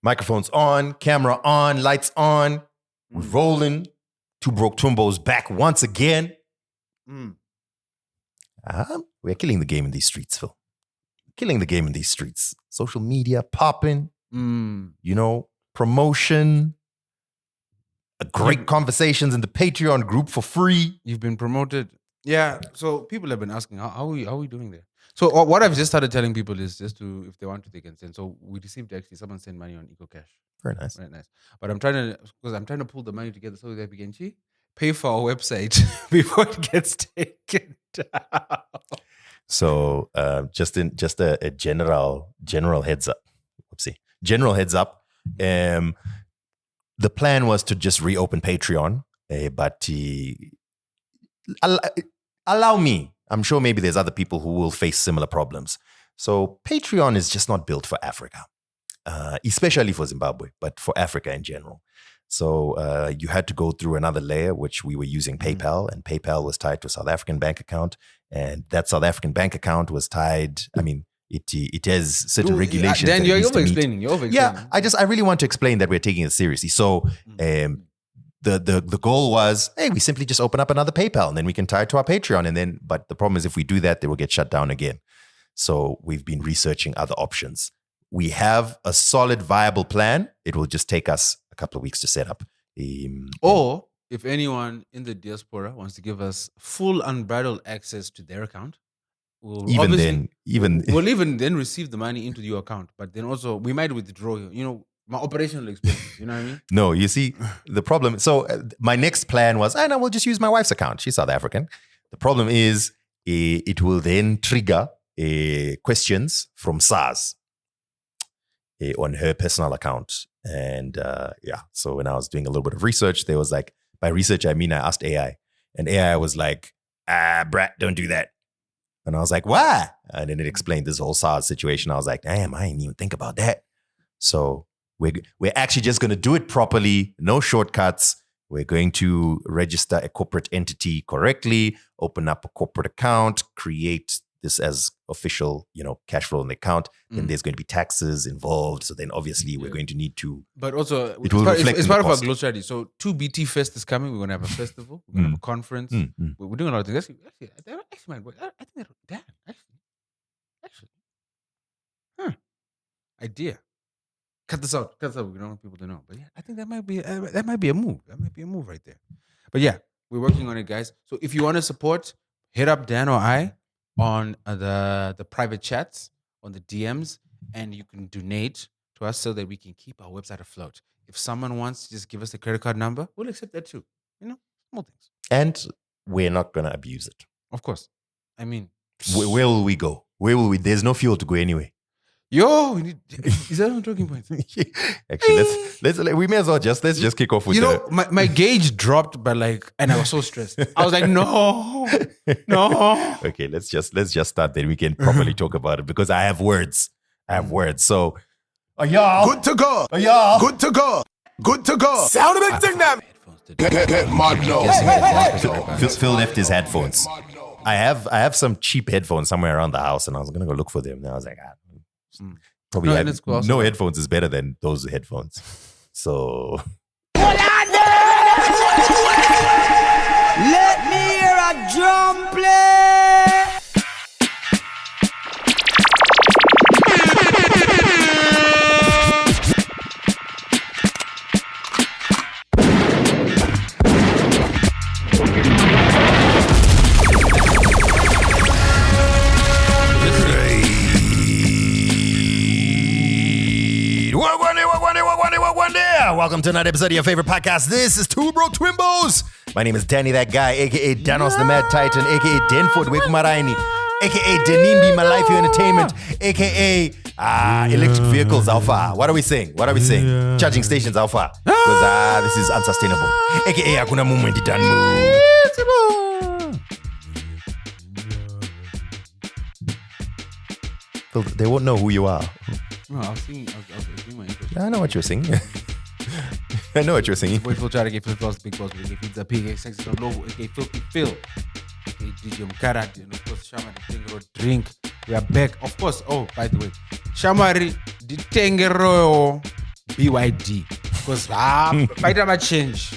Microphones on, camera on, lights on. We're rolling. Two Broke Twimbos back once again. We're killing the game in these streets, Phil. Killing the game in these streets. Social media popping. Promotion. Great conversations in the Patreon group for free. You've been promoted. Yeah. So people have been asking, how are we doing there? So what I've just started telling people is just to, if they want to, they can send. So we received actually someone sent money on EcoCash. Very nice. But I'm trying to pull the money together so that we can pay for our website before it gets taken down. So just a general heads up. General heads up. The plan was to just reopen Patreon, but allow me. I'm sure maybe there's other people who will face similar problems. So Patreon is just not built for Africa, especially for Zimbabwe, but for Africa in general. So you had to go through another layer, which we were using PayPal, and PayPal was tied to a South African bank account. And that South African bank account was tied, it has certain regulations. Dan, you're over-explaining. Yeah, I really want to explain that we're taking it seriously. So the goal was, hey, we simply just open up another PayPal and then we can tie it to our Patreon. But the problem is if we do that, they will get shut down again. So we've been researching other options. We have a solid, viable plan. It will just take us a couple of weeks to set up. Or if anyone in the diaspora wants to give us full unbridled access to their account, we'll even then receive the money into your account. But then also we might withdraw, my operational expenses. You know what I mean? No, you see the problem. So my next plan was, I will just use my wife's account. She's South African. The problem is it will then trigger questions from SARS on her personal account. And so when I was doing a little bit of research, there was like, by research, I mean, I asked AI. And AI was like, brat, don't do that. And I was like, why? And then it explained this whole SARS situation. I was like, damn, I didn't even think about that. So we're actually just going to do it properly. No shortcuts. We're going to register a corporate entity correctly, open up a corporate account, create this as official, cash flow in the account. Then there's going to be taxes involved. So then obviously we're going to need to. But also, it's part of our growth strategy. So 2BT Fest is coming. We're going to have a festival. We're going to have a conference. We're doing a lot of things. Actually, man, I think that, actually. Idea. Cut this out. We don't want people to know. But yeah, I think that might be a move. That might be a move right there. But yeah, we're working on it, guys. So if you want to support, hit up Dan or I on the private chats, on the DMs, and you can donate to us so that we can keep our website afloat. If someone wants to just give us a credit card number, we'll accept that too. Small things. And we're not going to abuse it. Of course. I mean, where will we go? Where will we? There's no fuel to go anyway. Yo, is that what I'm talking about? Actually, we may as well let's just kick off with my gauge dropped, but and I was so stressed. I was like, no. Okay, let's just start. Then we can properly talk about it because I have words. So, y'all good to go. Y'all good to go. Good to go. Sound a big thing, them. Get mad now. Phil left his headphones. I have some cheap headphones somewhere around the house, and I was gonna go look for them. And I was like, probably no headphones is better than those headphones. So let me hear a drum play. Welcome to another episode of your favorite podcast. This is Two Broke Twimbos. My name is Danny, that guy, aka Danos the Mad Titan, aka Denford Wekmaraini, aka Denimbi, my life, your entertainment, aka electric vehicles, how far? What are we saying? Yeah. Charging stations, how far? Because this is unsustainable. Aka Akuna Moment Danu. They won't know who you are. No, I was singing my intro. I know what you're singing. I know what you're singing. Wait for try to get Phil Floss, Big Boss, Big Pizza, Pig, Sexy Logo, aka Filthy Phil, aka DJ Mkarat, and of course Shamari Tengero Drink. We are back, of course. Oh, by the way, Shamari Tengero BYD because my change,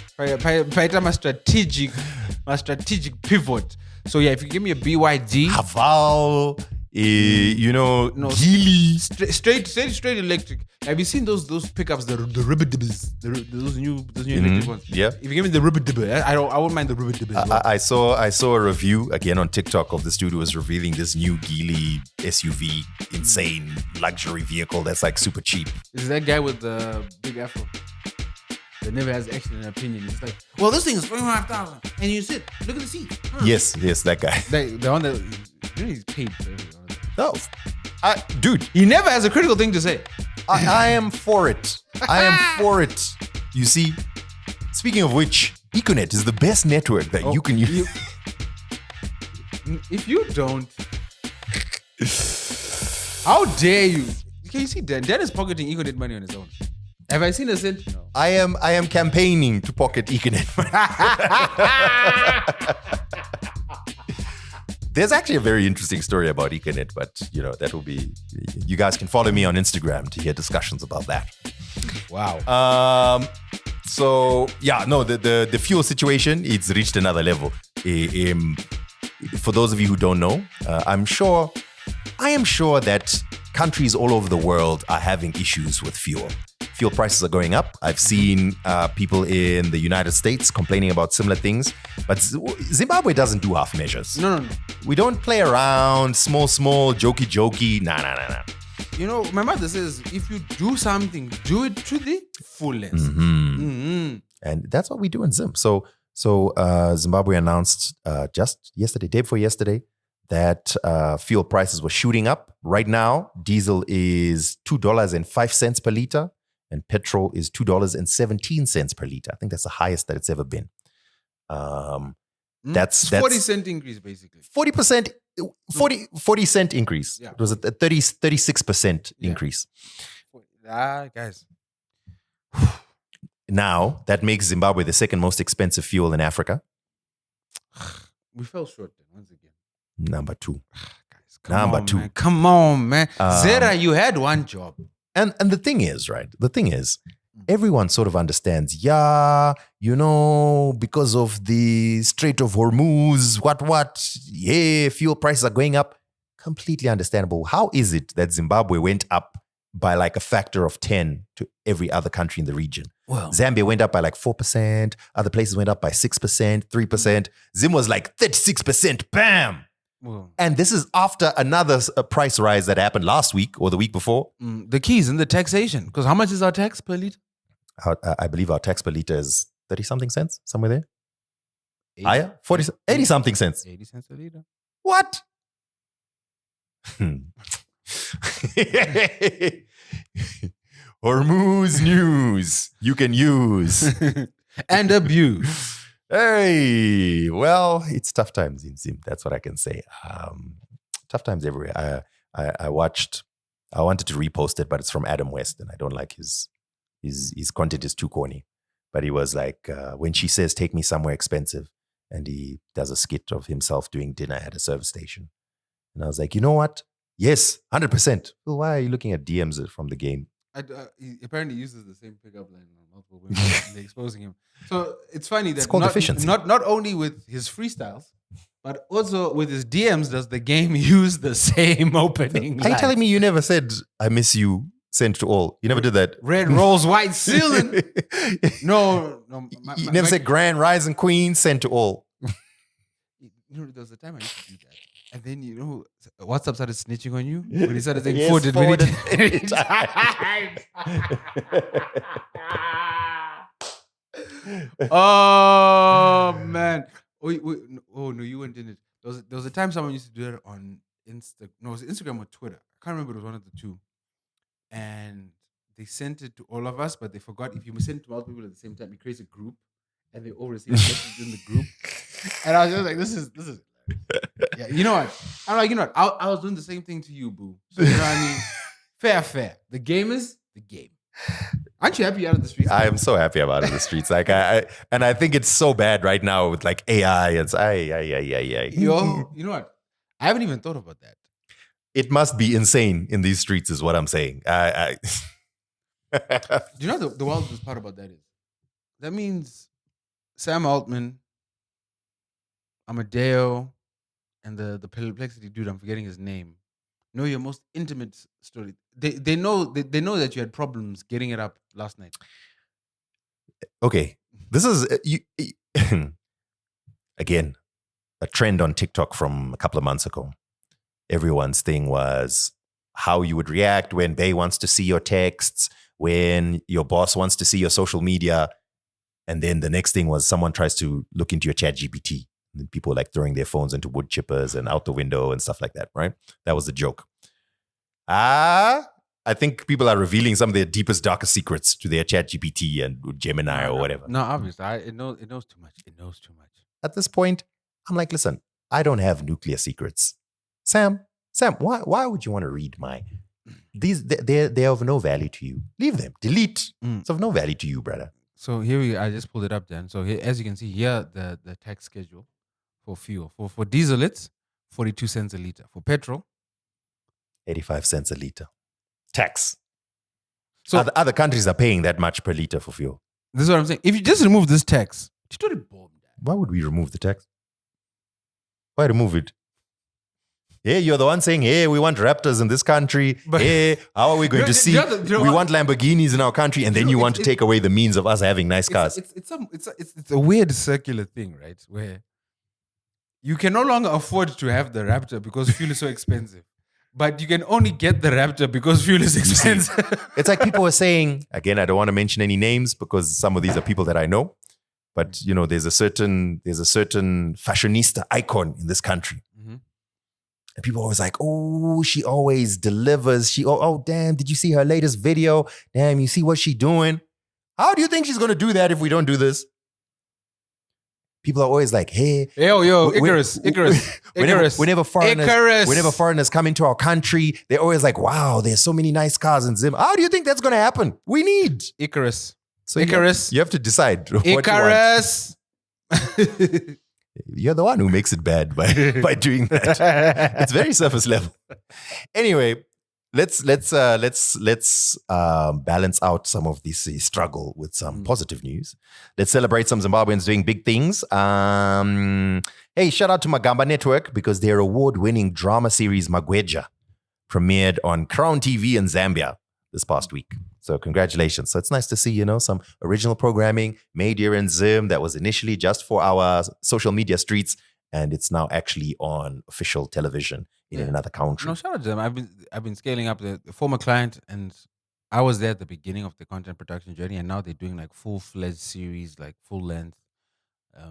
my strategic pivot. So yeah, if you give me a BYD, Haval, no, Geely. straight electric. Have you seen those pickups, the ribbidibbles, those new electric ones? Yeah. If you give me the ribbidibble, I won't mind the ribbidibble. I saw a review again on TikTok of this dude who was revealing this new Geely SUV, insane luxury vehicle that's like super cheap. Is that guy with the big afro that never has actually an opinion? It's like, well, this thing is 45,000, and you sit, look at the seat. Yes, that guy. The one that he's paid for everything. No, dude, He never has a critical thing to say. I am for it. I am for it. You see, speaking of which, Econet is the best network that you can use. If you don't, how dare you? Can you see Dan? Dan is pocketing Econet money on his own. Have I seen a cent? No. I am campaigning to pocket Econet. There's actually a very interesting story about Econet, but that will be. You guys can follow me on Instagram to hear discussions about that. Wow. So yeah, no, the fuel situation, it's reached another level. For those of you who don't know, I am sure that countries all over the world are having issues with fuel. Fuel prices are going up. I've seen people in the United States complaining about similar things, but Zimbabwe doesn't do half measures. No. We don't play around, small, jokey. Nah. My mother says, if you do something, do it to the fullest. And that's what we do in Zim. So Zimbabwe announced just yesterday, day before yesterday, that fuel prices were shooting up. Right now, diesel is $2.05 per liter, and petrol is $2.17 per liter. I think that's the highest that it's ever been. That's 40-cent increase, basically. 40%, 40 cent increase. Yeah. It was a 36% increase. Guys. Now, that makes Zimbabwe the second most expensive fuel in Africa. We fell short then, once again. Number 2. Guys, Come on, man. Zera, you had one job. And the thing is, right? Everyone sort of understands, because of the Strait of Hormuz, fuel prices are going up. Completely understandable. How is it that Zimbabwe went up by like a factor of 10 to every other country in the region? Well, Zambia went up by like 4%. Other places went up by 6%, 3%. Zim was like 36%. Bam! well, And this is after another price rise that happened last week or the week before. the keys in the taxation. Because how much is our tax per liter? I believe our tax per liter is 30-something cents, somewhere there. 80, Higher? 80-something cents. 80 cents a liter. What? Hormuz news you can use. And abuse. Hey, well, it's tough times in Zim. That's what I can say. Tough times everywhere. I wanted to repost it, but it's from Adam West, and I don't like his content is too corny. But he was like, when she says, take me somewhere expensive, and he does a skit of himself doing dinner at a service station. And I was like, you know what? Yes, 100%. Well, why are you looking at DMs from the game? He apparently uses the same pickup line on multiple women. And they're exposing him. So it's funny that It's called efficiency. Not only with his freestyles, but also with his DMs does the game use the same opening. Are you telling me you never said, I miss you, send to all? You never did that. Red rolls, white ceiling. No. You never said grand rising queen, send to all. There was a time I used to do that. And then, WhatsApp started snitching on you. When he started saying, Yes, forwarded forwarded many times. Oh, man. Oh, no, you weren't in it. There was a time someone used to do that on Instagram. No, it was Instagram or Twitter. I can't remember. It was one of the two. And they sent it to all of us, but they forgot if you send it to multiple people at the same time, it creates a group. And they all receive messages in the group. And I was just like, this is yeah, you know what? I'm like, I was doing the same thing to you, boo. So, you know what I mean? Fair. The game is the game. Aren't you happy out of the streets? I am so happy about it in the streets. Like I think it's so bad right now with like AI. It's Yo, you know what? I haven't even thought about that. It must be insane in these streets, is what I'm saying. Do you know the wildest part about that is? That means Sam Altman, Amadeo, and the perplexity dude, I'm forgetting his name, know your most intimate story. They know that you had problems getting it up last night. Okay, this is again a trend on TikTok from a couple of months ago. Everyone's thing was how you would react when Bay wants to see your texts, when your boss wants to see your social media. And then the next thing was someone tries to look into your chat GPT. And people like throwing their phones into wood chippers and out the window and stuff like that, right? That was the joke. I think people are revealing some of their deepest, darkest secrets to their chat GPT and Gemini or whatever. No, obviously. It knows too much. It knows too much. At this point, I'm like, listen, I don't have nuclear secrets. Sam, why would you want to read my... They're of no value to you. Leave them. Delete. It's of no value to you, brother. So I just pulled it up, Dan. So here, as you can see here, the tax schedule for fuel. For diesel, it's 42 cents a liter. For petrol, 85 cents a liter. Tax. So other countries are paying that much per liter for fuel. this is what I'm saying. If you just remove this tax, Why would we remove the tax? Why remove it? Hey, you're the one saying, hey, we want Raptors in this country. But- hey, how are we going to see? We want Lamborghinis in our country. And then you want to take away the means of us having nice cars. It's a weird circular thing, right? Where you can no longer afford to have the Raptor because fuel is so expensive. But you can only get the Raptor because fuel is expensive. It's like people were saying, again, I don't want to mention any names because some of these are people that I know. But, you know, there's a certain fashionista icon in this country. And people are always like, oh, she always delivers. Oh, damn, did you see her latest video? Damn, you see what she's doing? How do you think she's going to do that if we don't do this? People are always like, hey. Yo, Icarus. Whenever foreigners come into our country, they're always like, wow, there's so many nice cars in Zim. How do you think that's going to happen? We need. Icarus. So Icarus. You have to decide what Icarus. you want. You're the one who makes it bad by doing that. It's very surface level. Anyway, let's balance out some of this struggle with some positive news. Let's celebrate some Zimbabweans doing big things. Hey, shout out to Magamba Network because their award-winning drama series Magweja premiered on Crown TV in Zambia this past week. So congratulations. So it's nice to see, some original programming made here in Zim that was initially just for our social media streets, and it's now actually on official television in another country. No, shout out to them. I've been scaling up the former client, and I was there at the beginning of the content production journey, and now they're doing like full-fledged series, like full length.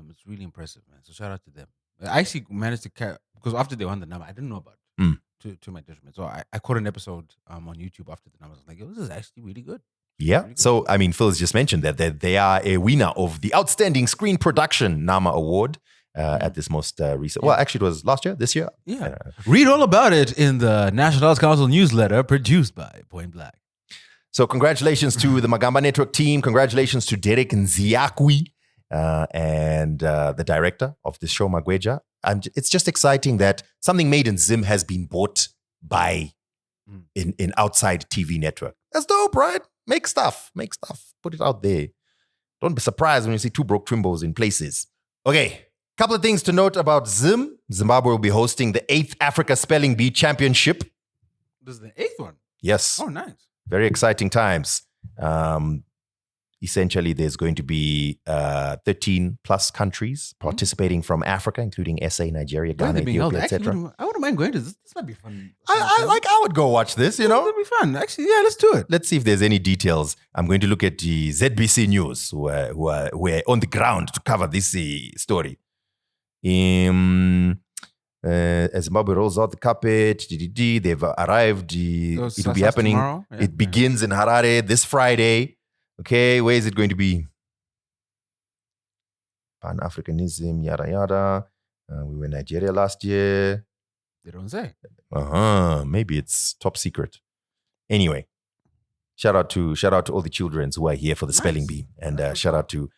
It's really impressive, man. So shout out to them. I actually managed to because after they won the number, I didn't know about it. To my detriment. So I caught an episode on YouTube after the numbers. I was like, this is actually really good. Yeah. Really good. So, Phil's just mentioned that they are a winner of the Outstanding Screen Production NAMA Award at this most recent. Well, actually, it was last year, this year. Yeah. Read all about it in the National Arts Council newsletter produced by Point Black. So, congratulations to the Magamba Network team. Congratulations to Derek Nziakwi and the director of this show, Magweja. It's just exciting that something made in Zim has been bought by an outside TV network. That's dope, right? Make stuff. Put it out there. Don't be surprised when you see two broke Twimbos in places. Okay, couple of things to note about Zim. Zimbabwe will be hosting the 8th Africa Spelling Bee Championship. This is the 8th one? Yes. Oh, nice. Very exciting times. Essentially, there's going to be 13 plus countries participating from Africa, including SA, Nigeria, Ghana, Ethiopia, etc. I wouldn't mind going to this. This might be fun. I would go watch this, It'll be fun. Actually, yeah, let's do it. Let's see if there's any details. I'm going to look at the ZBC News, who are on the ground to cover this story. As Zimbabwe rolls out the carpet, they've arrived. It will be happening. Tomorrow? Yeah, it begins in Harare this Friday. Okay, where is it going to be? Pan-Africanism, yada, yada. We were in Nigeria last year. They don't say. Maybe it's top secret. Anyway, shout out to all the children who are here for the spelling bee, and shout out to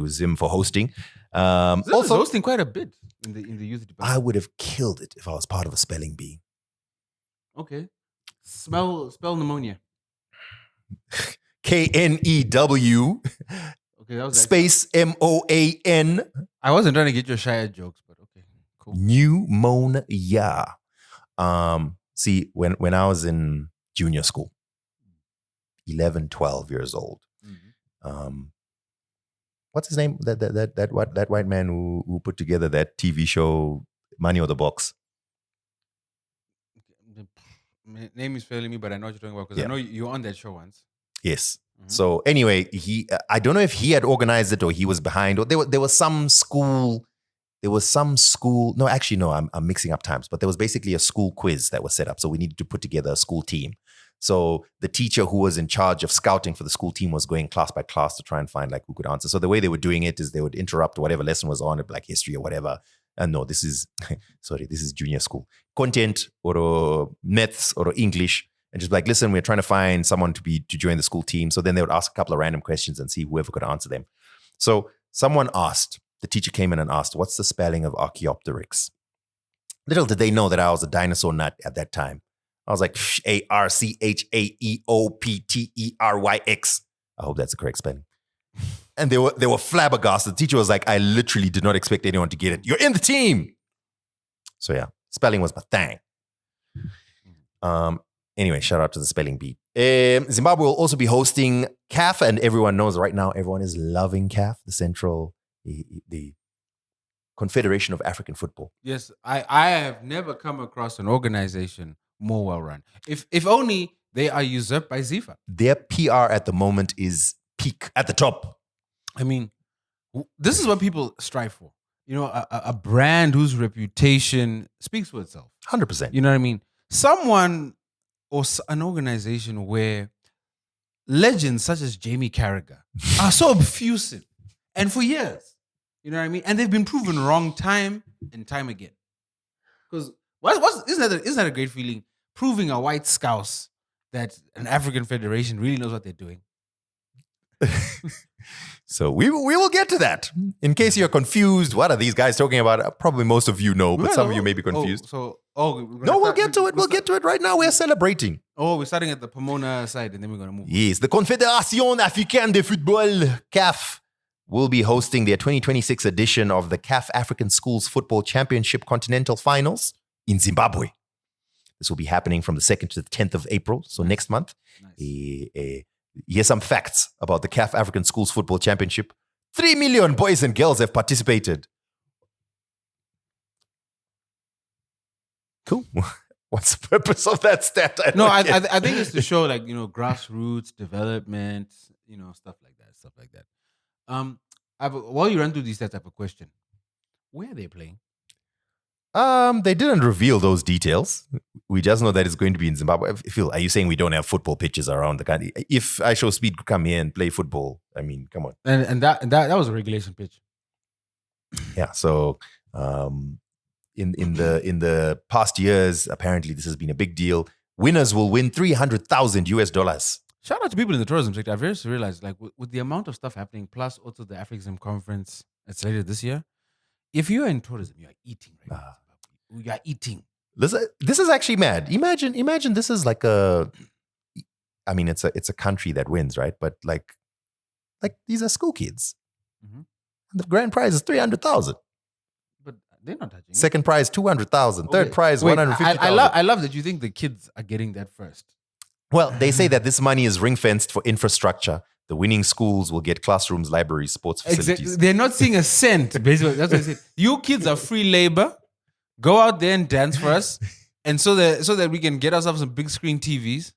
Zim for hosting. Zim also is hosting quite a bit in the youth department. I would have killed it if I was part of a spelling bee. Okay, spell pneumonia. KNEW Okay, that was space MOAN I wasn't trying to get your Shire jokes, but okay, cool. pneumonia. See, when I was in junior school, 11, 12 years old, what's his name? That white man who put together that TV show, Money or the Box. Name is failing me, but I know what you're talking about because I know you were on that show once. Yes. So anyway, I don't know if he had organized it or he was behind, or there was some school. No, actually, no, I'm mixing up times, but there was basically a school quiz that was set up. So we needed to put together a school team. So the teacher who was in charge of scouting for the school team was going class by class to try and find like who could answer. So the way they were doing it is they would interrupt whatever lesson was on, like history or whatever. And no, this is junior school. Content or maths or English. And just like, listen, we're trying to find someone to join the school team. So then they would ask a couple of random questions and see whoever could answer them. So someone asked, the teacher came in and asked, what's the spelling of Archaeopteryx? Little did they know that I was a dinosaur nut at that time. I was like, ARCHAEOPTERYX. I hope that's the correct spelling. And they were flabbergasted. The teacher was like, I literally did not expect anyone to get it. You're in the team. So yeah, spelling was my thing. Anyway, shout out to the spelling bee. Zimbabwe will also be hosting CAF, and everyone knows right now, everyone is loving CAF, the Confederation of African Football. Yes, I have never come across an organization more well run. If only they are usurped by Zifa. Their PR at the moment is peak at the top. I mean, this is what people strive for. You know, a brand whose reputation speaks for itself. 100%. You know what I mean? Someone or an organization where legends such as Jamie Carragher are so obfusive and for years. You know what I mean? And they've been proven wrong time and time again. Because isn't that a great feeling? Proving a white scouse that an African federation really knows what they're doing. So we will get to that. In case you're confused, what are these guys talking about? Probably most of you know, but some of you may be confused. We'll get to it. We'll get to it right now. We're celebrating. Oh, we're starting at the Pomona side and then we're going to move. Yes, the Confédération Africaine de Football, CAF, will be hosting their 2026 edition of the CAF African Schools Football Championship Continental Finals in Zimbabwe. This will be happening from the 2nd to the 10th of April, so next month. Nice. Here's some facts about the CAF African Schools Football Championship. 3 million boys and girls have participated. Cool. What's the purpose of that stat? I think it's to show like, you know, grassroots development, you know, stuff like that. While you run through these stats, I have a question. Where are they playing? They didn't reveal those details. We just know that it's going to be in Zimbabwe. Phil, are you saying we don't have football pitches around the country? If I Show Speed could come here and play football, I mean, come on. And that was a regulation pitch. Yeah. So, in the past years, apparently this has been a big deal. Winners will win $300,000. Shout out to people in the tourism sector. I've just realized, like, with the amount of stuff happening, plus also the African conference that's later this year. If you're in tourism, you are eating right now. You are eating. This is actually mad. Imagine this is like I mean, it's a country that wins, right? But like these are school kids. Mm-hmm. The grand prize is 300,000. But they're not touching. Second prize 200,000. Third prize 150,000. I love that you think the kids are getting that first. Well, they say that this money is ring fenced for infrastructure. The winning schools will get classrooms, libraries, sports facilities. Exactly. They're not seeing a cent. Basically, that's what I said. You kids are free labor. Go out there and dance for us, and so that we can get ourselves some big screen TVs.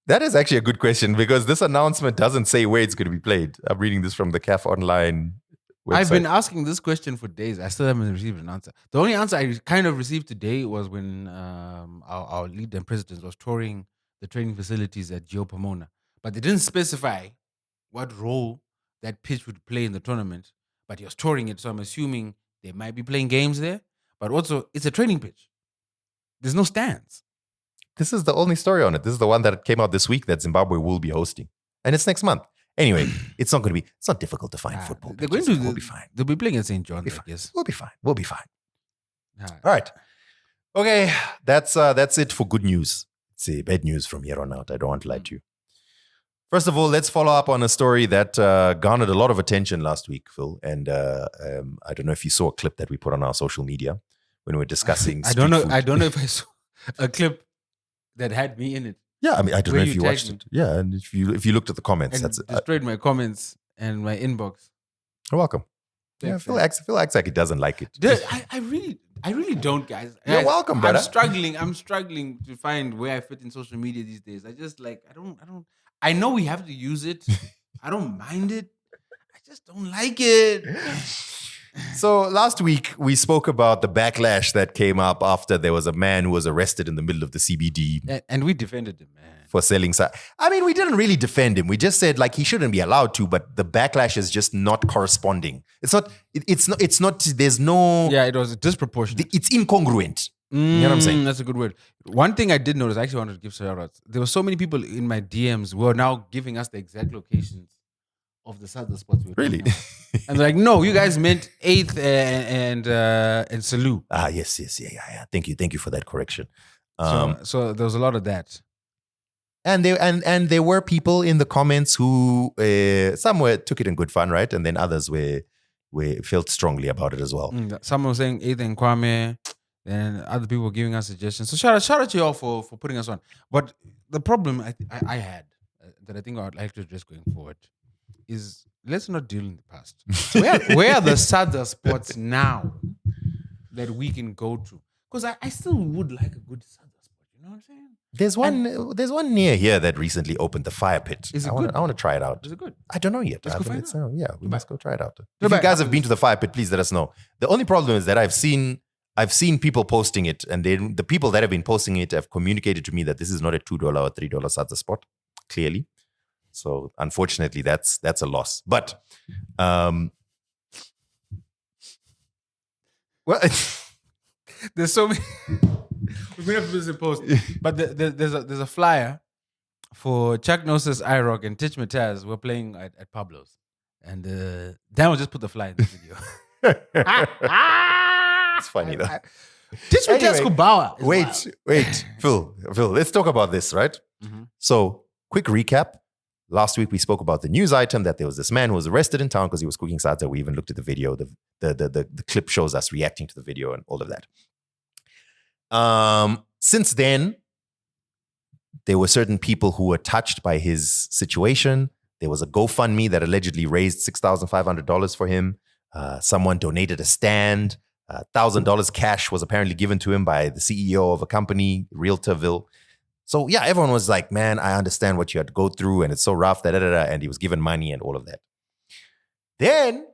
That is actually a good question because this announcement doesn't say where it's going to be played. I'm reading this from the CAF online website. I've been asking this question for days. I still haven't received an answer. The only answer I kind of received today was when our lead and president was touring the training facilities at Geo Pomona. But they didn't specify what role that pitch would play in the tournament. But he was touring it, so I'm assuming they might be playing games there. But also, it's a training pitch. There's no stands. This is the only story on it. This is the one that came out this week that Zimbabwe will be hosting. And it's next month. Anyway, it's not difficult to find football pitches. We'll be fine. They'll be playing at St. John's, I guess. We'll be fine. All right. Okay, that's it for good news. It's bad news from here on out. I don't want to lie to you. First of all, let's follow up on a story that garnered a lot of attention last week, Phil. And I don't know if you saw a clip that we put on our social media when we were discussing. I don't know. street food. I don't know if I saw a clip that had me in it Yeah, I mean, I don't Where know if you you watched tagged it. Yeah, and if you looked at the comments, and that's destroyed my comments and my inbox. you're welcome. Yeah, Thanks, Phil acts like he doesnn't like it. Dude, I really don't, guys. You're Guys, welcome, brother. I'm struggling to find where I fit in social media these days. I just I know we have to use it. I don't mind it. I just don't like it. So last week we spoke about the backlash that came up after there was a man who was arrested in the middle of the CBD And we defended him, man. for selling. I mean, we didn't really defend him. We just said like he shouldn't be allowed to, but the backlash is just not corresponding. It's not. There's no. Yeah, it was disproportionate. It's incongruent. You know what I'm saying? That's a good word. One thing I did notice, I actually wanted to give shout outs. There were so many people in my DMs who are now giving us the exact locations of the southern spots we were Really? talking about. And they're like, no, you guys meant 8th and Salou. Yes. Yeah. Thank you for that correction. So there was a lot of that. And there were people in the comments who some took it in good fun, right? And then others felt strongly about it as well. Someone was saying 8th and Kwame, and other people were giving us suggestions. So shout out to y'all for putting us on. But the problem I had that I think I'd like to address going forward is let's not deal in the past. Where are the sadder spots now that we can go to? Because I still would like a good sadder spot. You know what I'm saying? There's one near here that recently opened, the fire pit. Is it I want good? to try it out. Is it good? I don't know yet. Let's go find out. Yeah, we must go try it out. If Goodbye. you guys have been to the fire pit, please let us know. The only problem is that I've seen people posting it, and the people that have been posting it have communicated to me that this is not a $2 or $3 sadza spot, clearly. So unfortunately, that's a loss. But well, There's so many. We're gonna have to post, but there's a flyer for Chuck Norris's iRock and Titch Mataz. We're playing at Pablo's, and Dan will just put the flyer in the video. it's funny though. Titch Mataz Anyway, Kubawa. Wait, Phil, let's talk about this, right? Mm-hmm. So, quick recap. Last week we spoke about the news item that there was this man who was arrested in town because he was cooking sadza. We even looked at the video. The clip shows us reacting to the video and all of that. Since then, there were certain people who were touched by his situation. There was a GoFundMe that allegedly raised $6,500 for him. Someone donated a stand. $1,000 cash was apparently given to him by the CEO of a company, Realtorville. So yeah, everyone was like, man, I understand what you had to go through and it's so rough, and he was given money and all of that. Then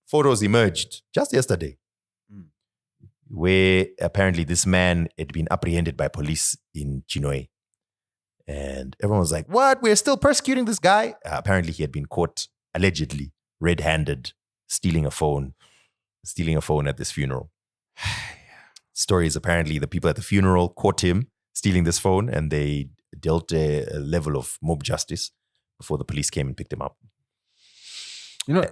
photos emerged just yesterday where apparently this man had been apprehended by police in Chinoy. And everyone was like, what? We're still persecuting this guy? Apparently he had been caught, allegedly, red-handed, stealing a phone at this funeral. Story is apparently the people at the funeral caught him stealing this phone, and they dealt a level of mob justice before the police came and picked him up. You know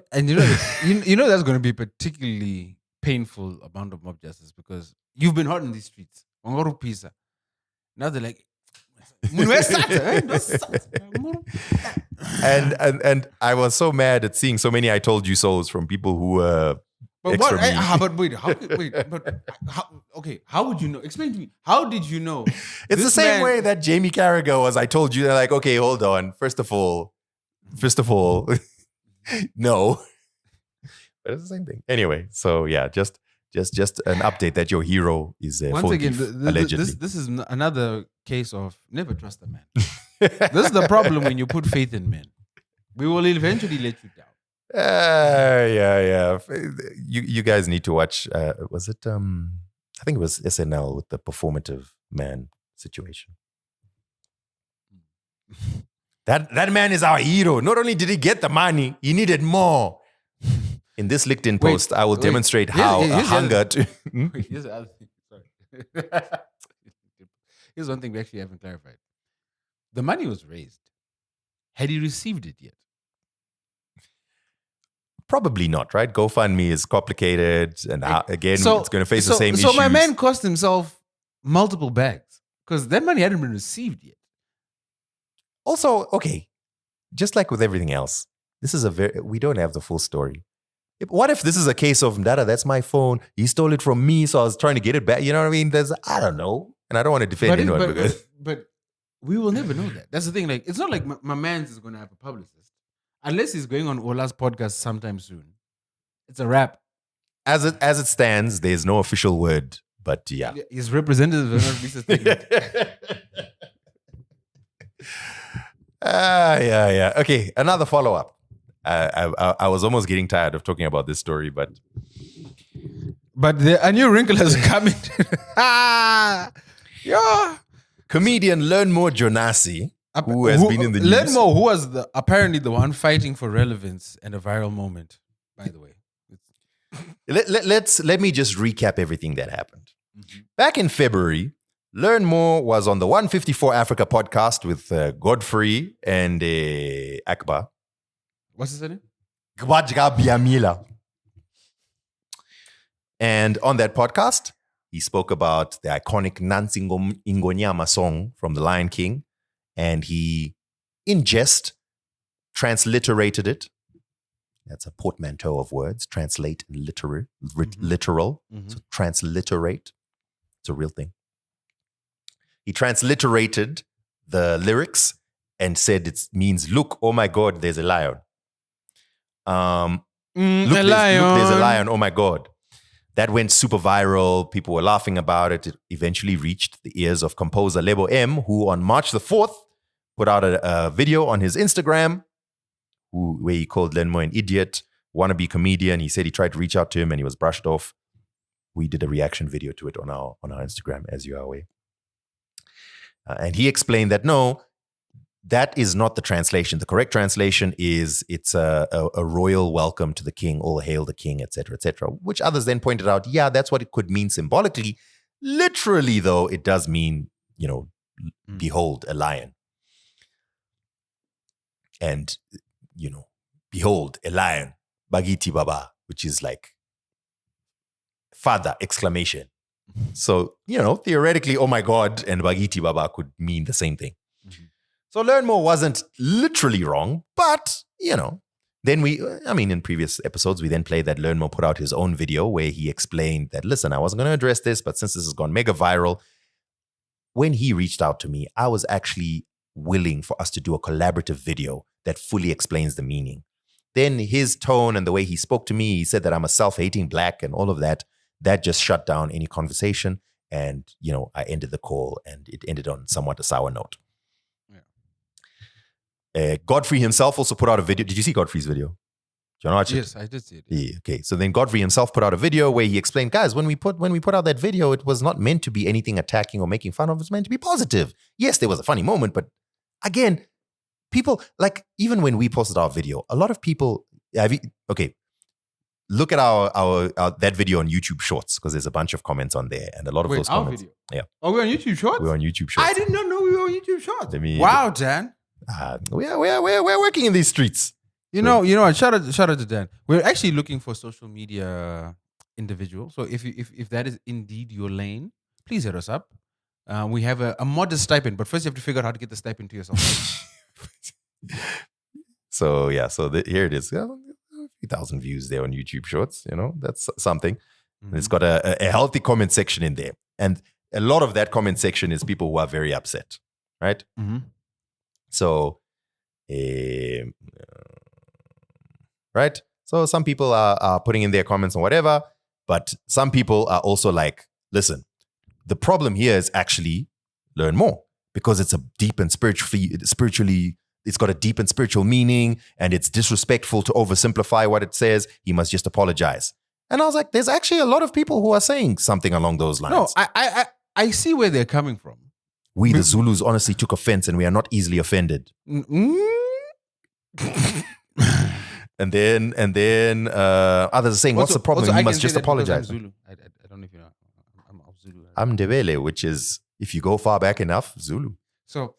that's going to be particularly painful amount of mob justice because you've been hot in these streets. Now they're like, and I was so mad at seeing so many I told you so's from people who But how would you know? Explain to me. How did you know? It's the same way that Jamie Carragher was. I told you, they're like, okay, hold on. First of all, no. But it's the same thing. Anyway, so yeah, just an update that your hero is a once again. allegedly. This is another case of never trust a man. This is the problem when you put faith in men. We will eventually let you down. Yeah. You guys need to watch. Was it? I think it was SNL with the performative man situation. That man is our hero. Not only did he get the money, he needed more. In this LinkedIn post, I will demonstrate how hunger. Here's the other thing. Sorry. Here's one thing we actually haven't clarified. The money was raised. Had he received it yet? Probably not, right? GoFundMe is complicated, and it's going to face the same issues. So my man cost himself multiple bags because that money hadn't been received yet. Also, okay, just like with everything else, we don't have the full story. What if this is a case of Ndara, that's my phone, he stole it from me, so I was trying to get it back. You know what I mean? I don't know. And I don't want to defend anyone because but we will never know that. That's the thing. Like, it's not like my man's is going to have a publicist. Unless he's going on Ola's podcast sometime soon. It's a wrap. as it stands, there's no official word. But yeah. His representative will not release a statement. Yeah. Okay, another follow-up. I was almost getting tired of talking about this story, but a new wrinkle has come in. Yeah. Comedian Learnmore Jonasi, who has been in the news. Learnmore, who was apparently the one fighting for relevance and a viral moment, by the way. Let me just recap everything that happened. Mm-hmm. Back in February, Learnmore was on the 154 Africa podcast with Godfrey and Akbar. What's his name? Gwajga Biamila. And on that podcast, he spoke about the iconic Nansi Ingonyama song from The Lion King. And he, in jest, transliterated it. That's a portmanteau of words. Translate, literal. Mm-hmm. So transliterate. It's a real thing. He transliterated the lyrics and said it means, look, oh my God, there's a lion. Look, there's a lion, oh my God. That went super viral. People were laughing about it. It eventually reached the ears of composer Lebo M, who on March the 4th put out a video on his Instagram where he called Learnmore an idiot, wannabe comedian. He said he tried to reach out to him and he was brushed off. We did a reaction video to it on our Instagram, as you are aware. And he explained that, no, that is not the translation. The correct translation is it's a royal welcome to the king, all hail the king, etc., which others then pointed out, yeah, that's what it could mean symbolically. Literally, though, it does mean, behold, a lion. And, behold, a lion, Bagiti Baba, which is like father, exclamation. So, theoretically, oh my God, and Bagiti Baba could mean the same thing. Mm-hmm. So Learnmore wasn't literally wrong, but, then in previous episodes, we then played that Learnmore put out his own video where he explained that, listen, I wasn't going to address this, but since this has gone mega viral, when he reached out to me, I was actually willing for us to do a collaborative video that fully explains the meaning. Then his tone and the way he spoke to me, he said that I'm a self-hating black and all of that. That just shut down any conversation. And, I ended the call and it ended on somewhat a sour note. Yeah. Godfrey himself also put out a video. Did you see Godfrey's video? Do you want to watch it? Yes, I did see it. Yeah, okay. So then Godfrey himself put out a video where he explained, guys, when we put out that video, it was not meant to be anything attacking or making fun of. It was meant to be positive. Yes, there was a funny moment, but again, people, like, even when we posted our video, a lot of people, look at our that video on YouTube Shorts, because there's a bunch of comments on there, and a lot of those comments. Video? Yeah. Oh, we're on YouTube Shorts? We're on YouTube Shorts. I did not know we were on YouTube Shorts. Wow, Dan. We're working in these streets. You know what? Shout out to Dan. We're actually looking for social media individuals. So if that is indeed your lane, please hit us up. We have a modest stipend, but first you have to figure out how to get the stipend to yourself. So yeah, here it is. 3,000 views there on YouTube Shorts. That's something. Mm-hmm. It's got a healthy comment section in there, and a lot of that comment section is people who are very upset, right? Mm-hmm. So, right. So some people are putting in their comments and whatever, but some people are also like, listen, the problem here is actually Learnmore, because it's a deep and spiritually, it's got a deep and spiritual meaning, and it's disrespectful to oversimplify what it says. He must just apologize. And I was like, there's actually a lot of people who are saying something along those lines. No, I see where they're coming from. We, the Zulus, honestly took offense, and we are not easily offended. And then others are saying, what's the problem? He must just apologize. I'm Zulu. I don't know if you know. I'm Zulu. I'm Ndebele, which is, if you go far back enough, Zulu. So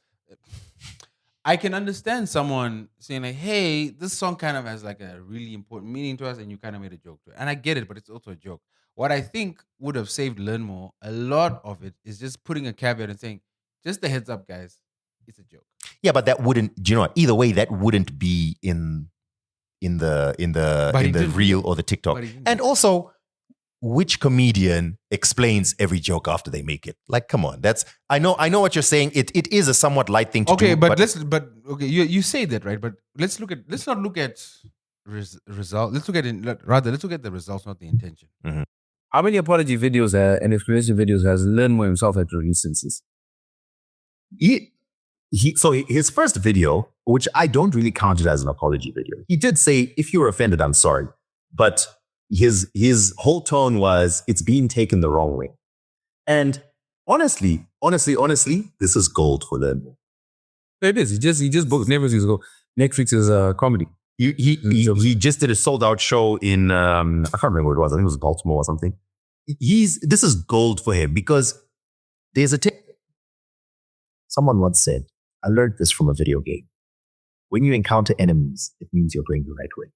I can understand someone saying like, hey, this song kind of has like a really important meaning to us, and you kind of made a joke to it. And I get it, but it's also a joke. What I think would have saved Learnmore, a lot of it, is just putting a caveat and saying, just a heads up, guys. it's a joke. Yeah, but that wouldn't. Do you know what? Either way, that wouldn't be in the reel or the TikTok. But he didn't. And also, which comedian explains every joke after they make it? Like, come on, that's I know what you're saying. It is a somewhat light thing to do. Okay, but you say that, right? But let's not look at result. Let's look at the results, not the intention. How many apology videos and explanation videos has Learnmore himself had to release since this? So his first video, which I don't really count it as an apology video, he did say, if you were offended, I'm sorry. But his whole tone was, it's being taken the wrong way. And honestly, this is gold for them. It is. He just booked Netflix to go. Netflix is a comedy. He just did a sold out show in, I can't remember what it was. I think it was Baltimore or something. This is gold for him because there's a someone once said, I learned this from a video game. When you encounter enemies, it means you're going the right way.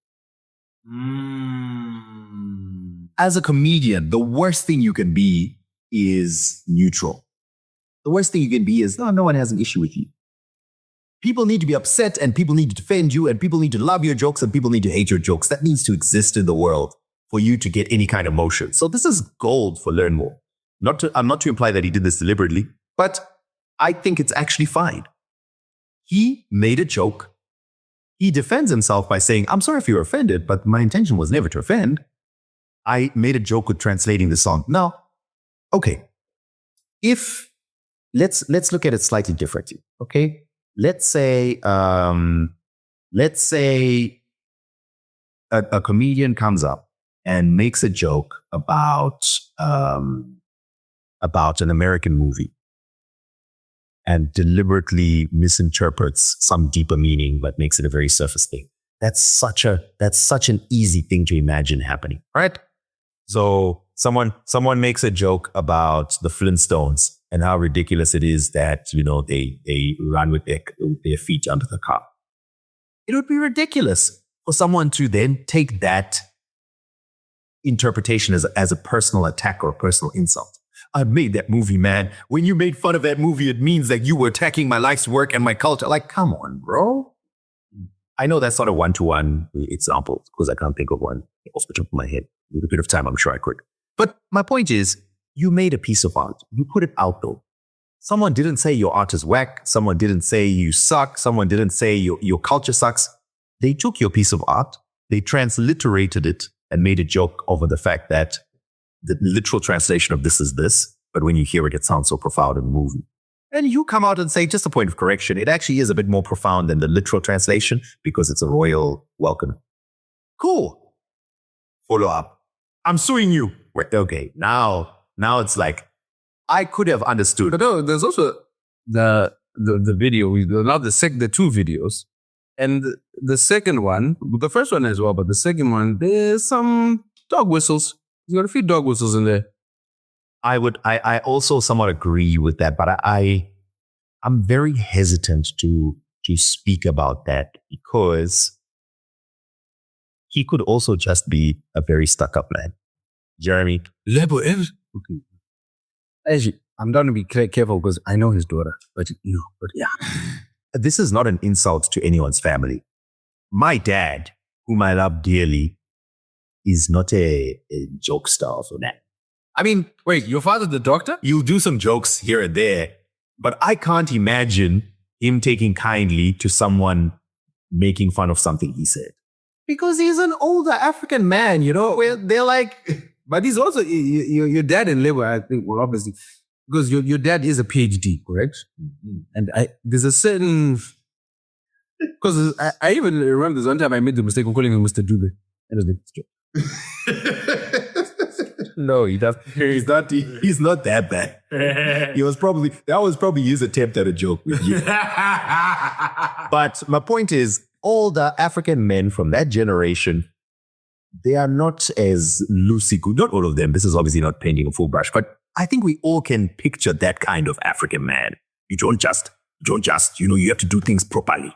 As a comedian, the worst thing you can be is neutral. The worst thing you can be is, no one has an issue with you. People need to be upset and people need to defend you and people need to love your jokes and people need to hate your jokes. That needs to exist in the world for you to get any kind of motion. So this is gold for Learnmore. I'm not to imply that he did this deliberately, but I think it's actually fine. He made a joke. He defends himself by saying, I'm sorry if you're offended, but my intention was never to offend. I made a joke with translating the song. Now, okay. Let's look at it slightly differently. Okay. Let's say a comedian comes up and makes a joke about an American movie and deliberately misinterprets some deeper meaning but makes it a very surface thing. That's such an easy thing to imagine happening, right? So someone makes a joke about the Flintstones and how ridiculous it is that, they run with their feet under the car. It would be ridiculous for someone to then take that interpretation as a personal attack or a personal insult. I made that movie, man. When you made fun of that movie, it means that you were attacking my life's work and my culture. Like, come on, bro. I know that's not a one-to-one example because I can't think of one off the top of my head. With a bit of time, I'm sure I could. But my point is, you made a piece of art. You put it out there. Someone didn't say your art is whack. Someone didn't say you suck. Someone didn't say your culture sucks. They took your piece of art, they transliterated it and made a joke over the fact that the literal translation of this is this, but when you hear it, it sounds so profound and moving. And you come out and say, just a point of correction, it actually is a bit more profound than the literal translation because it's a royal welcome. Cool. Follow up. I'm suing you. Okay, now it's like, I could have understood. But no, there's also the video, the two videos. And the second one, the first one as well, but the second one, there's some dog whistles. There's got a few dog whistles in there. I also somewhat agree with that, but I'm very hesitant to speak about that because he could also just be a very stuck-up man. Jeremy. Lebo M. Okay. Actually, I'm going to be careful because I know his daughter, but yeah. This is not an insult to anyone's family. My dad, whom I love dearly, is not a jokester for that. I mean, wait, your father's the doctor? You'll do some jokes here and there, but I can't imagine him taking kindly to someone making fun of something he said. Because he's an older African man, where they're like... But he's also, your dad in Lebo, I think, well, obviously, because your dad is a PhD, correct? Mm-hmm. And there's a certain... Because I even remember this one time I made the mistake of calling him Mr. Dube. And no, he's not that bad. That was probably his attempt at a joke with you. But my point is, all the African men from that generation, they are not as loosey-goosey. Not all of them. This is obviously not painting a full brush, but I think we all can picture that kind of African man. You don't just, you have to do things properly.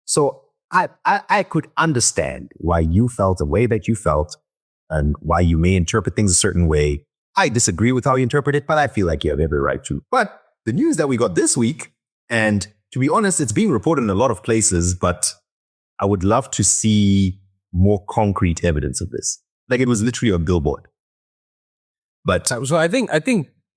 So I could understand why you felt the way that you felt and why you may interpret things a certain way. I disagree with how you interpret it, but I feel like you have every right to. But the news that we got this week, and to be honest, it's being reported in a lot of places, but I would love to see more concrete evidence of this. Like it was literally a billboard. But So I think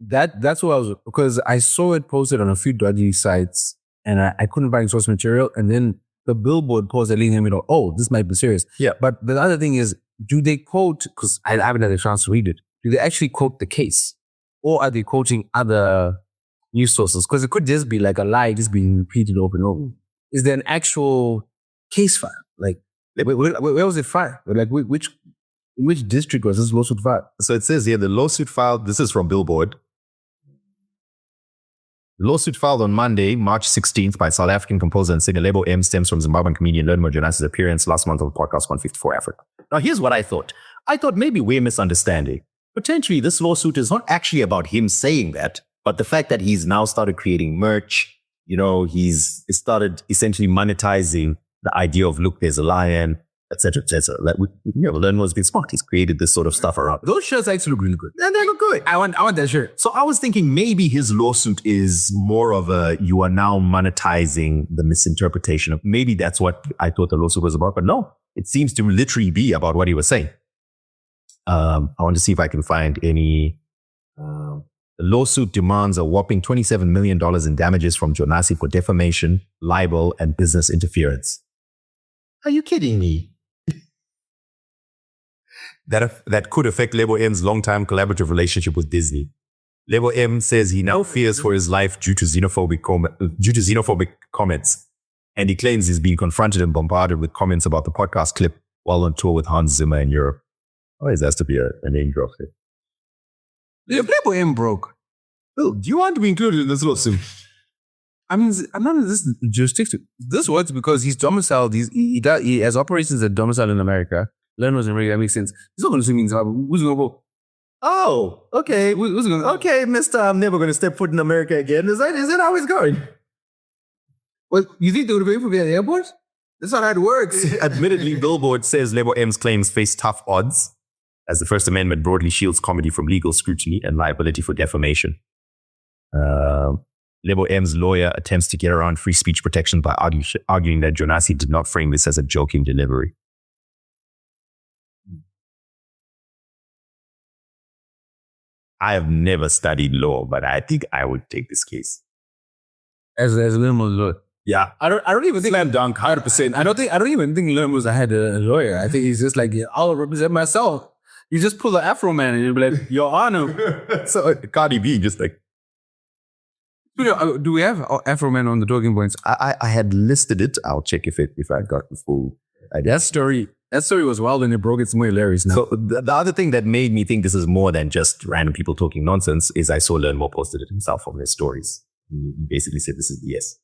that's what I was, because I saw it posted on a few dodgy sites and I couldn't find source material. And then the billboard posted leading me to, oh, this might be serious. Yeah. But the other thing is, do they quote, because I haven't had a chance to read it, do they actually quote the case? Or are they quoting other news sources? Because it could just be like a lie just being repeated over and over. Is there an actual case file? Like, where was it filed? Like, which district was this lawsuit filed? so it says here, the lawsuit filed, this is from Billboard. The lawsuit filed on Monday, March 16th by South African composer and singer Lebo M stems from Zimbabwean comedian Learnmore Jonasi's appearance last month on the podcast 154 Africa. Now, here's what I thought. I thought maybe we're misunderstanding. Potentially, this lawsuit is not actually about him saying that, but the fact that he's now started creating merch. You know, he's started essentially monetizing the idea of, look, there's a lion, etc., etc. Like, Learnmore's been smart. He's created this sort of stuff around. Those shirts actually look really good. And they look good. I want that shirt. So I was thinking maybe his lawsuit is more of a, you are now monetizing the misinterpretation of, maybe that's what I thought the lawsuit was about. But no, it seems to literally be about what he was saying. I want to see if I can find any. The lawsuit demands a whopping $27 million in damages from Jonasi for defamation, libel, and business interference. Are you kidding me? That could affect Lebo M's long-time collaborative relationship with Disney. Lebo M says he now fears for his life due to xenophobic comments, and he claims he's been confronted and bombarded with comments about the podcast clip while on tour with Hans Zimmer in Europe. Always has to be a name drop here. The Lebo M broke. Bill, do you want to be included in this lawsuit? I mean, I'm not in this jurisdiction. This works because he's domiciled. He has operations that domiciled in America. Learn was in America. That makes sense. He's not going to sue me in Zimbabwe. Who's going to go? Oh, okay. Who's going to Okay, Mr. I'm never going to step foot in America again. Is that how it's going? Well, you think they would have paid for me at the airport? That's not how it works. Admittedly, Billboard says Lebo M's claims face tough odds, as the First Amendment broadly shields comedy from legal scrutiny and liability for defamation. Lebo M's lawyer attempts to get around free speech protection by arguing that Jonasi did not frame this as a joking delivery. I have never studied law, but I think I would take this case. As a Learnmore lawyer. Yeah. I don't even think Slam dunk, 100%. I don't even think Learnmore had a lawyer. I think he's just like, I'll represent myself. You just pull the Afro man and you'll be like, Your Honor. So Cardi B just like, do we have Afro man on the talking points? I had listed it. I'll check if I got the full. That story was wild and it broke. It's more hilarious now. So the other thing that made me think this is more than just random people talking nonsense is I saw Learnmore posted it himself on his stories. He basically said this is BS.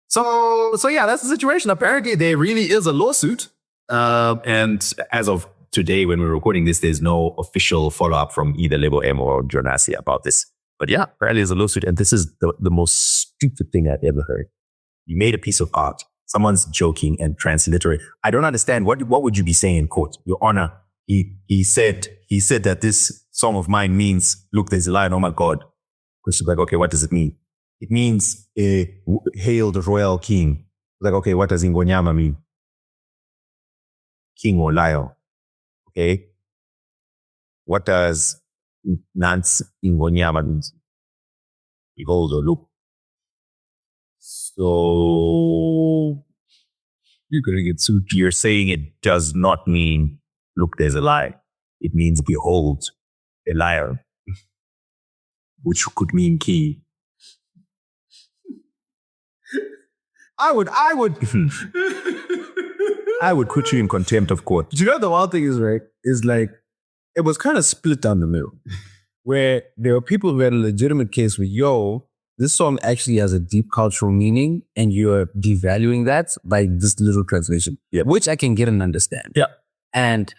So yeah, that's the situation. Apparently there really is a lawsuit. And as of today, when we're recording this, there's no official follow-up from either Lebo M or Jonasi about this. But yeah, apparently there's a lawsuit. And this is the most stupid thing I've ever heard. You made a piece of art. Someone's joking and transliterate. I don't understand. What would you be saying in court? Your Honor, he said that this song of mine means, look, there's a lion, oh my God. Question like, okay, what does it mean? It means, hail the royal king. Like, okay, what does Ingonyama mean? King or lion. Okay. What does Nance Ingonyama means? Behold or look. So you're going to get sued. You're saying it does not mean, look, there's a lion. It means, behold, a lion, which could mean king. I would put you in contempt of court. Do you know the wild thing is, right? Is like, it was kind of split down the middle. Where there were people who had a legitimate case with, this song actually has a deep cultural meaning and you're devaluing that by this little translation, which I can get and understand. Yeah. And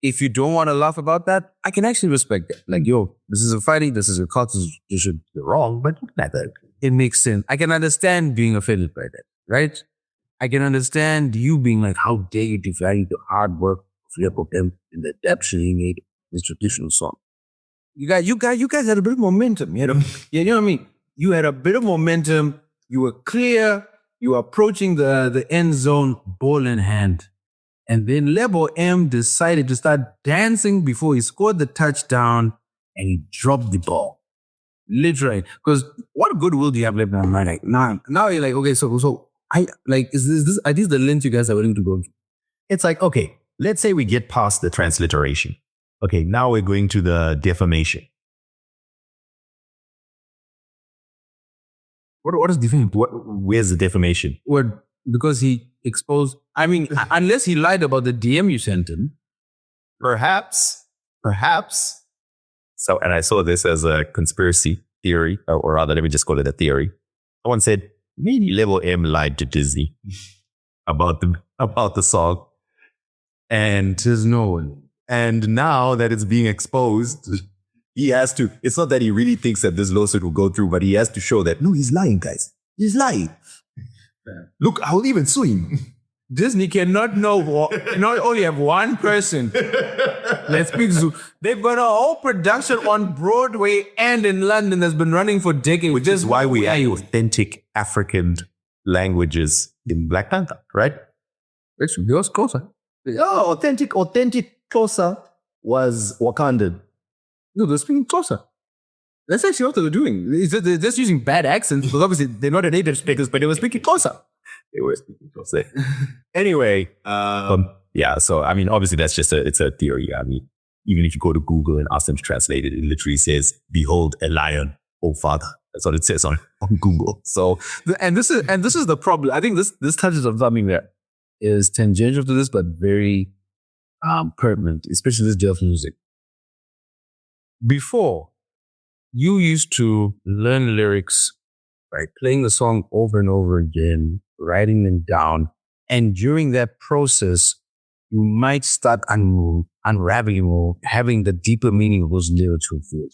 if you don't want to laugh about that, I can actually respect that. Like, this is a fighting, this is a culture, you should be wrong, but not that. It makes sense. I can understand being offended by that, right? I can understand you being like, how dare you devalue the hard work of Lebo M and the depth he made this traditional song. You guys had a bit of momentum, you know? You know what I mean? you had a bit of momentum, you were clear, you were approaching the end zone, ball in hand. And then Lebo M decided to start dancing before he scored the touchdown and he dropped the ball. Literally. Because what goodwill do you have left in mind? Like, now you're like, okay, so I like, are these the lengths you guys are willing to go to? It's like, okay, let's say we get past the transliteration. Okay, now we're going to the defamation. What is defamation? Where's the defamation? What? Because he exposed, I mean, unless he lied about the DM you sent him. Perhaps. So, and I saw this as a conspiracy theory, or rather, let me just call it a theory. Someone said, maybe Lebo M lied to Disney about the song. And There's no one. And now that it's being exposed, he has to, it's not that he really thinks that this lawsuit will go through, but he has to show that, no, he's lying, guys. He's lying. Look, I will even sue him. Disney cannot not only have one person. Let's speak Zoo. They've got a whole production on Broadway and in London that's been running for decades. Which is why we have authentic African languages in Black Panther, right? It's yours closer. Oh, authentic Xhosa was Wakandan. No, they're speaking closer. That's actually what they're doing. They're just using bad accents because obviously they're not native speakers, but they were speaking closer. They were speaking closer. Anyway, yeah. So I mean, obviously that's just it's a theory. I mean, even if you go to Google and ask them to translate it, it literally says, "Behold a lion, O Father." That's what it says on Google. So, and this is the problem. I think this touches on something that is tangential to this, but very pertinent, especially this deal of music. Before, you used to learn lyrics by playing the song over and over again, writing them down, and during that process, you might start unraveling or having the deeper meaning of those lyrics revealed.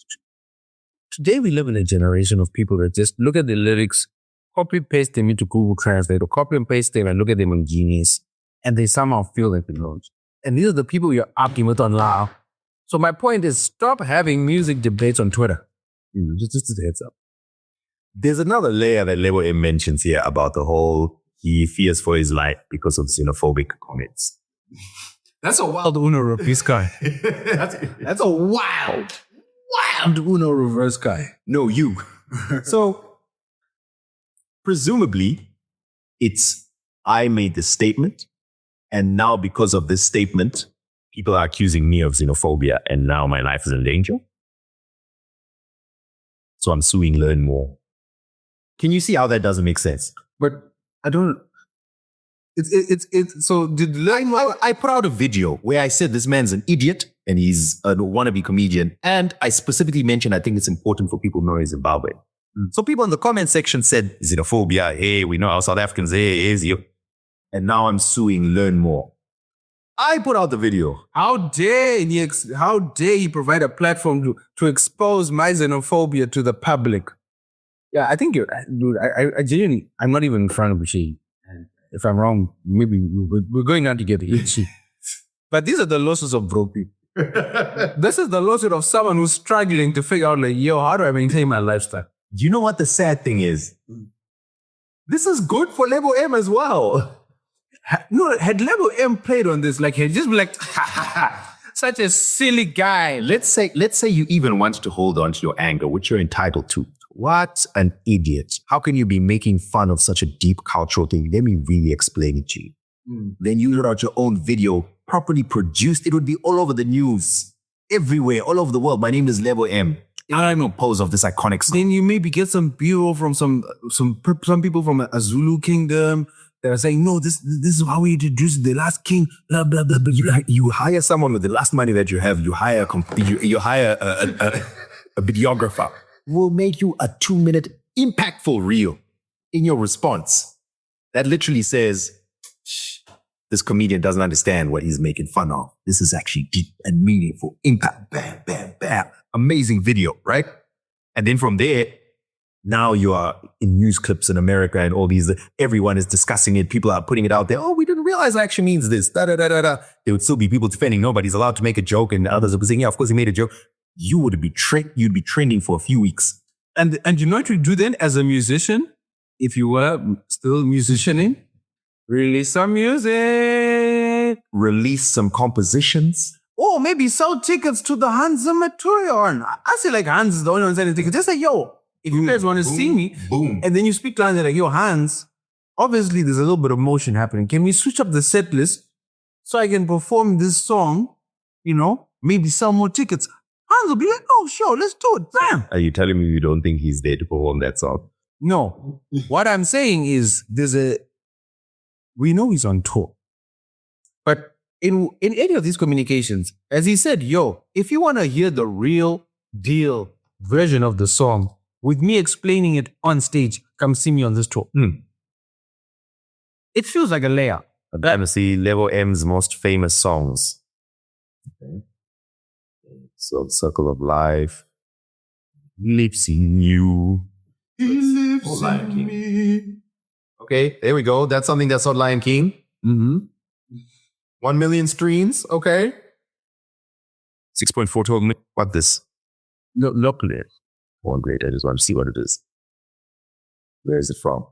Today, we live in a generation of people that just look at the lyrics, copy paste them into Google Translate, or copy and paste them and look at them on Genius, and they somehow feel like they know. And these are the people you're arguing with online. So my point is, stop having music debates on Twitter. Just a heads up. there's another layer that Lebo M mentions here about the whole he fears for his life because of xenophobic comments. That's a wild Uno reverse guy. That's a wild Uno reverse guy. No, you. So, presumably, it's I made this statement, and now because of this statement, people are accusing me of xenophobia, and now my life is in danger. So I'm suing Learnmore. Can you see how that doesn't make sense? But I don't. It's so did Learnmore? I put out a video where I said this man's an idiot and he's a wannabe comedian. And I specifically mentioned I think it's important for people to know he's Zimbabwe. So people in the comment section said xenophobia. Hey, we know how South Africans. Hey, is you. And now I'm suing Learnmore. I put out the video. How dare he provide a platform to expose my xenophobia to the public? Yeah, I think you're, dude. I genuinely, I'm not even in front of Rishi. If I'm wrong, maybe we're going down together. But these are the losses of broke people. This is the lawsuit of someone who's struggling to figure out, like, yo, how do I maintain my lifestyle? You know what the sad thing is? This is good for Lebo M as well. No, had Lebo M played on this, like, he'd just be like, ha, ha, ha, such a silly guy. Let's say you even want to hold on to your anger, which you're entitled to. What an idiot. How can you be making fun of such a deep cultural thing? Let me really explain it to you. Then you wrote your own video, properly produced. It would be all over the news, everywhere, all over the world. My name is Lebo M. I'm opposed of this iconic song. Then you maybe get some bureau from some people from a Zulu kingdom that are saying, no, this is how we introduced the last king, blah, blah, blah, blah. You hire someone with the last money that you have. You hire a videographer who will make you a 2-minute impactful reel in your response that literally says, this comedian doesn't understand what he's making fun of. This is actually deep and meaningful. Impact, bam, bam, bam. Amazing video, right? And then from there, now you are in news clips in America and all these, everyone is discussing it. People are putting it out there. Oh, we didn't realize it actually means this. Da, da, da, da, da. There would still be people defending nobody's allowed to make a joke and others are saying, yeah, of course he made a joke. You'd be trending for a few weeks. And you know what we do then as a musician? If you were still musicianing, release some music. Release some compositions. Or maybe sell tickets to the Hans Zimmer tour. I say like Hans is the only one selling tickets. Just say, yo, if you guys want to see me, boom. and then you speak to Hans like, yo, Hans, obviously there's a little bit of motion happening. Can we switch up the set list so I can perform this song, maybe sell more tickets? Hans will be like, oh, sure, let's do it. Bam. Are you telling me you don't think he's there to perform that song? No. What I'm saying is we know he's on tour. But in any of these communications, as he said, yo, if you want to hear the real deal version of the song with me explaining it on stage, come see me on this tour. It feels like a layer. Let see Lebo M's most famous songs. Okay. So Circle of Life, Lives in You. He lives Lion in King. me. Okay, there we go. That's something that's not Lion King. 1 million streams. Okay. 6.4 total. What this? No, locally. Oh, great. I just want to see what it is. Where is it from?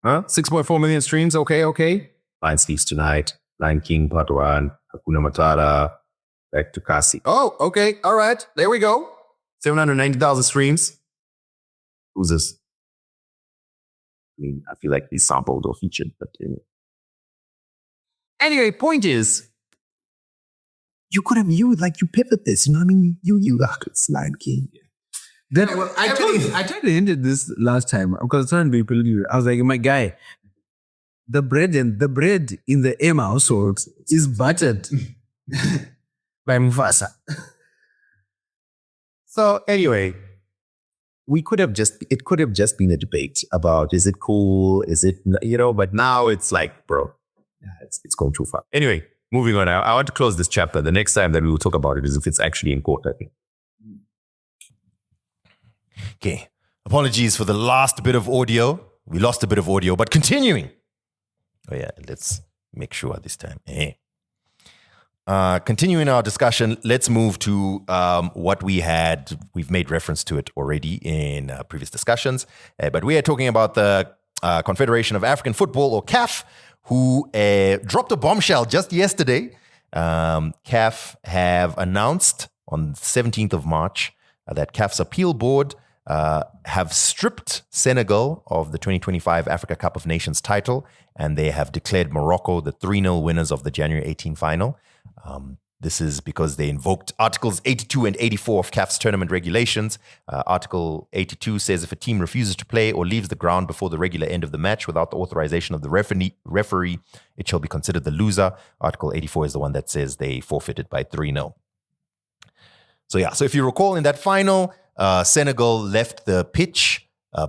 Huh? 6.4 million streams. Okay. Lion Sleeps Tonight. Lion King Part 1. Hakuna Matata. Back to Kasi. Oh, okay. All right. There we go. 790,000 streams. Who's this? I mean, I feel like he's sampled or featured, but anyway, point is, you could have you pivot this. You know what I mean? It's Lion King. Then I tried to end this last time because I was trying to be political. I was like, my guy, the bread in the M household is buttered by Mufasa. So anyway, it could have just been a debate about, is it cool? Is it, but now it's like, bro, it's going too far. Anyway, moving on. I want to close this chapter. The next time that we will talk about it is if it's actually in court, I think. Okay. Apologies for the last bit of audio. We lost a bit of audio, but continuing. Oh yeah, let's make sure this time. Continuing our discussion, let's move to what we've made reference to it already in previous discussions, but we are talking about the Confederation of African Football, or CAF, who dropped a bombshell just yesterday. CAF have announced on the 17th of March that CAF's appeal board have stripped Senegal of the 2025 Africa Cup of Nations title, and they have declared Morocco the 3-0 winners of the January 18 final. This is because they invoked Articles 82 and 84 of CAF's tournament regulations. Article 82 says if a team refuses to play or leaves the ground before the regular end of the match without the authorization of the referee, it shall be considered the loser. Article 84 is the one that says they forfeited by 3-0. So if you recall, in that final, Senegal left the pitch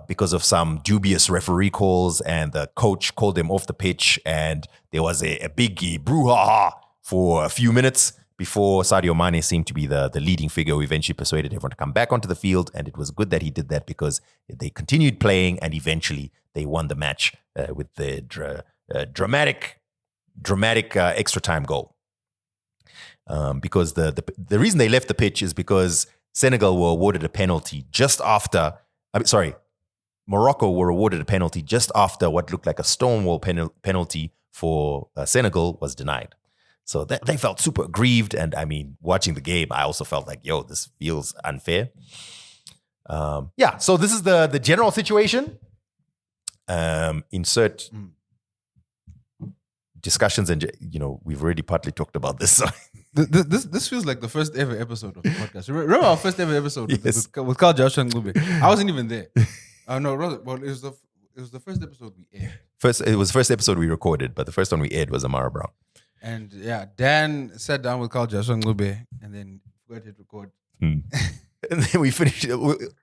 because of some dubious referee calls, and the coach called them off the pitch, and there was a big brouhaha for a few minutes before Sadio Mane seemed to be the leading figure who eventually persuaded everyone to come back onto the field. And it was good that he did that, because they continued playing and eventually they won the match with the dramatic extra time goal. Because the reason they left the pitch is because Senegal were awarded a penalty Morocco were awarded a penalty just after what looked like a stonewall penalty for Senegal was denied. So they felt super aggrieved. And I mean, watching the game, I also felt like, this feels unfair. So this is the general situation. Insert discussions, and we've already partly talked about this. So. This feels like the first ever episode of the podcast. Remember our first ever episode Yes. with Carl Joshua and Lube? I wasn't even there. No, rather, well, it was the first episode we aired. It was the first episode we recorded, but the first one we aired was Amara Brown. And Dan sat down with Carl Joshua and Lube, and then forgot to hit record. And then we finished.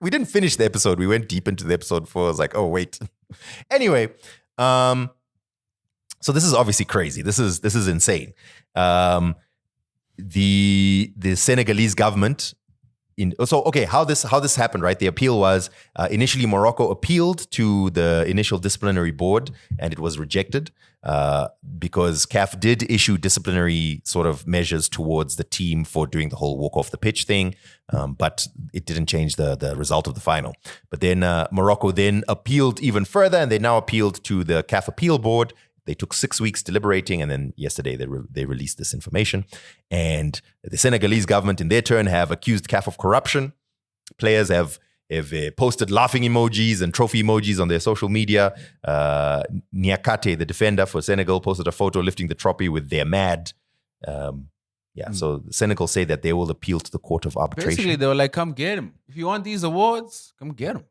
We didn't finish the episode. We went deep into the episode before. I was like, oh wait. Anyway, so this is obviously crazy. This is insane. The Senegalese government how this happened, right? The appeal was initially Morocco appealed to the initial disciplinary board, and it was rejected because CAF did issue disciplinary sort of measures towards the team for doing the whole walk off the pitch thing, but it didn't change the result of the final. But then Morocco then appealed even further, and they now appealed to the CAF appeal board. They took 6 weeks deliberating, and then yesterday they released this information. And the Senegalese government, in their turn, have accused CAF of corruption. Players have posted laughing emojis and trophy emojis on their social media. Niakate, the defender for Senegal, posted a photo lifting the trophy with "They're mad." So Senegal say that they will appeal to the Court of Arbitration. Basically, they were like, "Come get him. If you want these awards, come get him."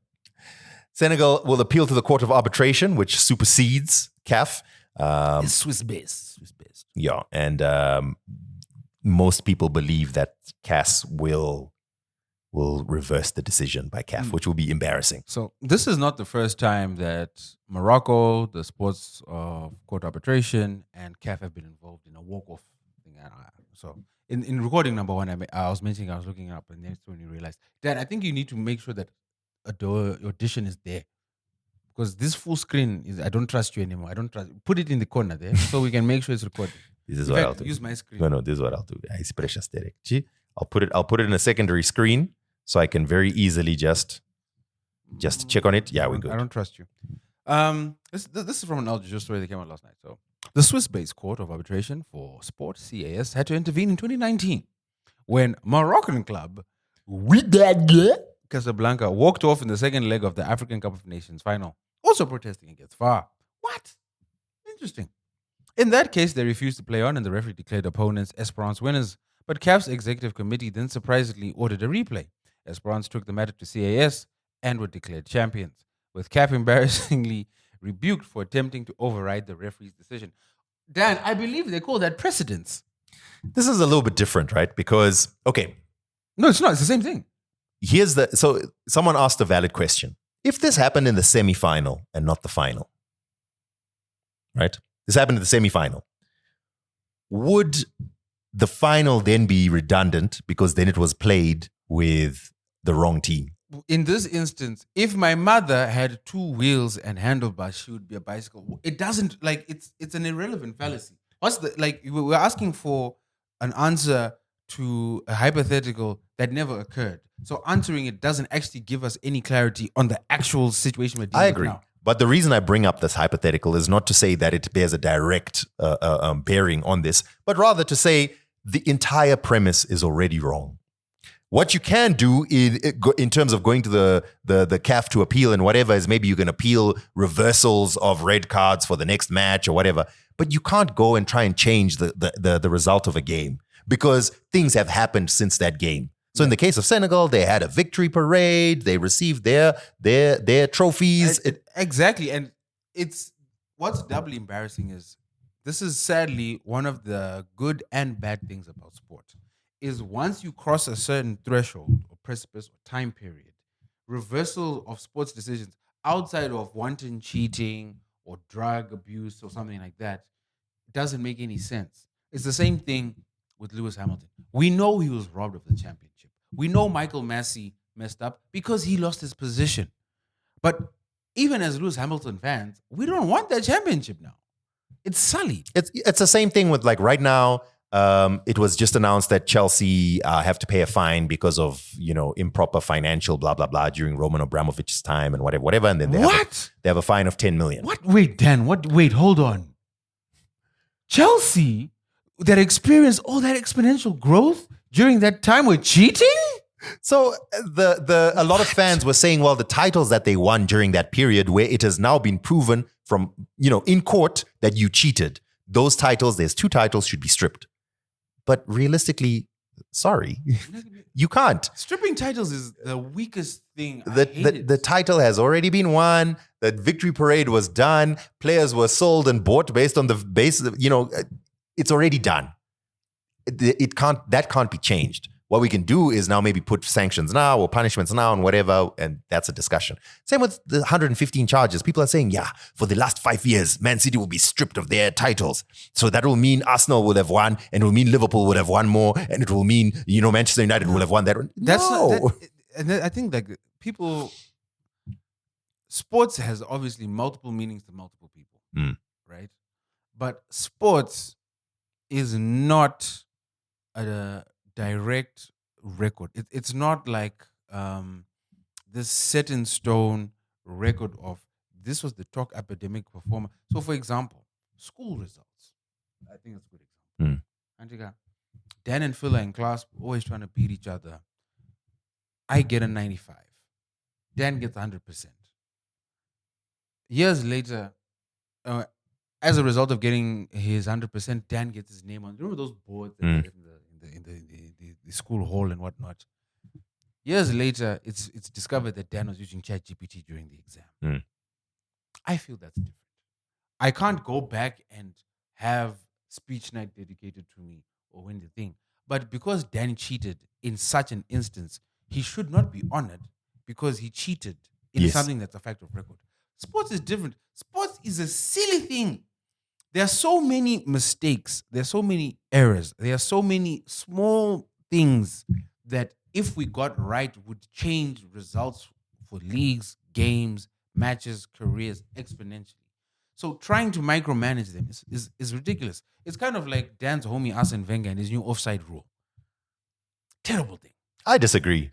Senegal will appeal to the Court of Arbitration, which supersedes CAF. It's Swiss-based. Yeah, and most people believe that CAS will reverse the decision by CAF, which will be embarrassing. So this is not the first time that Morocco, the Sports Court Arbitration, and CAF have been involved in a walk-off thing. So in recording number one, I was mentioning I was looking up, and that's when you realized, Dad, I think you need to make sure that your audition is there. Because this full screen is, I don't trust you anymore. I don't trust. Put it in the corner there so we can make sure it's recorded. This is what I'll do. Use my screen. No, this is what I'll do. It's precious, Derek. I'll put it in a secondary screen so I can very easily just check on it. Yeah, we're good. I don't trust you. This is from an Al Jazeera story that came out last night. So the Swiss-based Court of Arbitration for Sport, CAS, had to intervene in 2019 when Moroccan club Casablanca walked off in the second leg of the African Cup of Nations final, also protesting against VAR. What? Interesting. In that case, they refused to play on, and the referee declared opponents Esperance winners. But CAF's executive committee then surprisingly ordered a replay. Esperance took the matter to CAS and were declared champions, with CAF embarrassingly rebuked for attempting to override the referee's decision. Dan, I believe they call that precedence. This is a little bit different, right? Because, okay. No, it's not. It's the same thing. So someone asked a valid question. If this happened in the semi-final and not the final, right? This happened in the semi-final. Would the final then be redundant because then it was played with the wrong team? In this instance, if my mother had two wheels and handlebars, she would be a bicycle. It doesn't, it's an irrelevant fallacy. We're asking for an answer to a hypothetical that never occurred. So answering it doesn't actually give us any clarity on the actual situation we're dealing with now. But the reason I bring up this hypothetical is not to say that it bears a direct bearing on this, but rather to say the entire premise is already wrong. What you can do in terms of going to the CAF to appeal and whatever is maybe you can appeal reversals of red cards for the next match or whatever, but you can't go and try and change the result of a game because things have happened since that game. So in the case of Senegal, they had a victory parade. They received their trophies. Exactly. And what's doubly embarrassing is this is sadly one of the good and bad things about sport is once you cross a certain threshold or precipice or time period, reversal of sports decisions outside of wanton cheating or drug abuse or something like that doesn't make any sense. It's the same thing with Lewis Hamilton. We know he was robbed of the championship. We know Michael Massey messed up because he lost his position. But even as Lewis Hamilton fans, we don't want that championship now. It's sullied. It's the same thing with right now. It was just announced that Chelsea have to pay a fine because of improper financial blah blah blah during Roman Abramovich's time and whatever. And then they have a fine of 10 million. What? Wait, Dan. What? Wait, hold on. Chelsea that experienced all that exponential growth during that time were cheating? So a lot of fans were saying, well, the titles that they won during that period where it has now been proven from, in court that you cheated, those titles, there's 2 titles, should be stripped. But realistically, sorry, you can't. Stripping titles is the weakest thing. The title has already been won. The victory parade was done. Players were sold and bought based on the base, it's already done. That can't be changed. What we can do is now maybe put sanctions now or punishments now and whatever, and that's a discussion. Same with the 115 charges. People are saying, yeah, for the last 5 years, Man City will be stripped of their titles. So that will mean Arsenal will have won, and it will mean Liverpool would have won more, and it will mean, Manchester United will have won that. And I think like people, sports has obviously multiple meanings to multiple people, right? But sports is not a direct record. It's not like this set in stone record of this was the top academic performer. So, for example, school results. I think that's a good example. Antika, Dan and Phil are in class always trying to beat each other. I get a 95. Dan gets 100%. Years later, as a result of getting his 100%, Dan gets his name on. Remember those boards that in the school hall and whatnot? Years later, it's discovered that Dan was using ChatGPT during the exam. I feel that's different. I can't go back and have speech night dedicated to me or win the thing. But because Dan cheated in such an instance, he should not be honored because he cheated in something that's a fact of record. Sports is different. Sports is a silly thing. There are so many mistakes. There are so many errors. There are so many small things that if we got right would change results for leagues, games, matches, careers exponentially. So trying to micromanage them is ridiculous. It's kind of like Dan's homie Arsene Wenger and his new offside rule. Terrible thing. I disagree.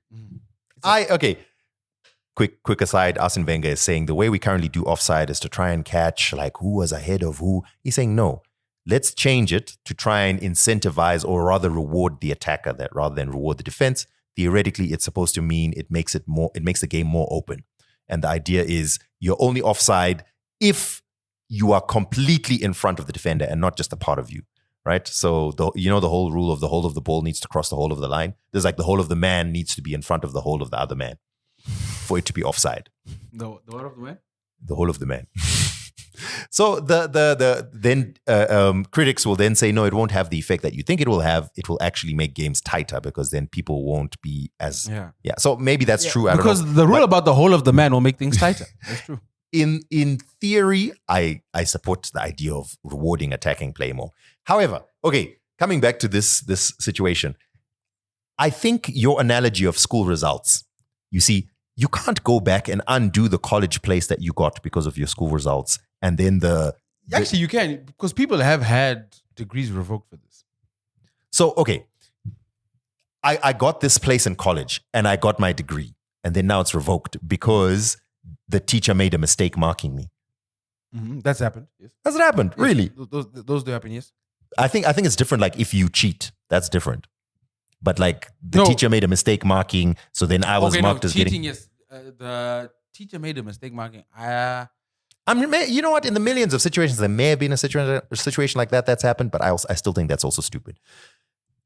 Quick aside, Arsene Wenger is saying the way we currently do offside is to try and catch like who was ahead of who. He's saying no. Let's change it to try and incentivize or rather reward the attacker that rather than reward the defense. Theoretically, it's supposed to mean it makes the game more open. And the idea is you're only offside if you are completely in front of the defender and not just a part of you. Right? So the whole rule of the whole of the ball needs to cross the whole of the line. There's like the whole of the man needs to be in front of the whole of the other man for it to be offside. The what of the man? The whole of the man. So critics will then say, no, it won't have the effect that you think it will have. It will actually make games tighter because then people won't be as So maybe that's true. I don't know. The rule about the whole of the man will make things tighter. That's true. In theory, I support the idea of rewarding attacking play more. However, coming back to this situation, I think your analogy of school results, you see, you can't go back and undo the college place that you got because of your school results. And then Actually, you can, because people have had degrees revoked for this. So, I got this place in college and I got my degree. And then now it's revoked because the teacher made a mistake marking me. Mm-hmm. That's happened. Yes. Has it happened? Yes. Really? Those do happen, yes. I think it's different. Like if you cheat, that's different. But like the teacher made a mistake marking, so then I was marked as cheating, getting. Yes, the teacher made a mistake marking. I mean, you know what? In the millions of situations, there may have been a situation like that's happened, but I still think that's also stupid.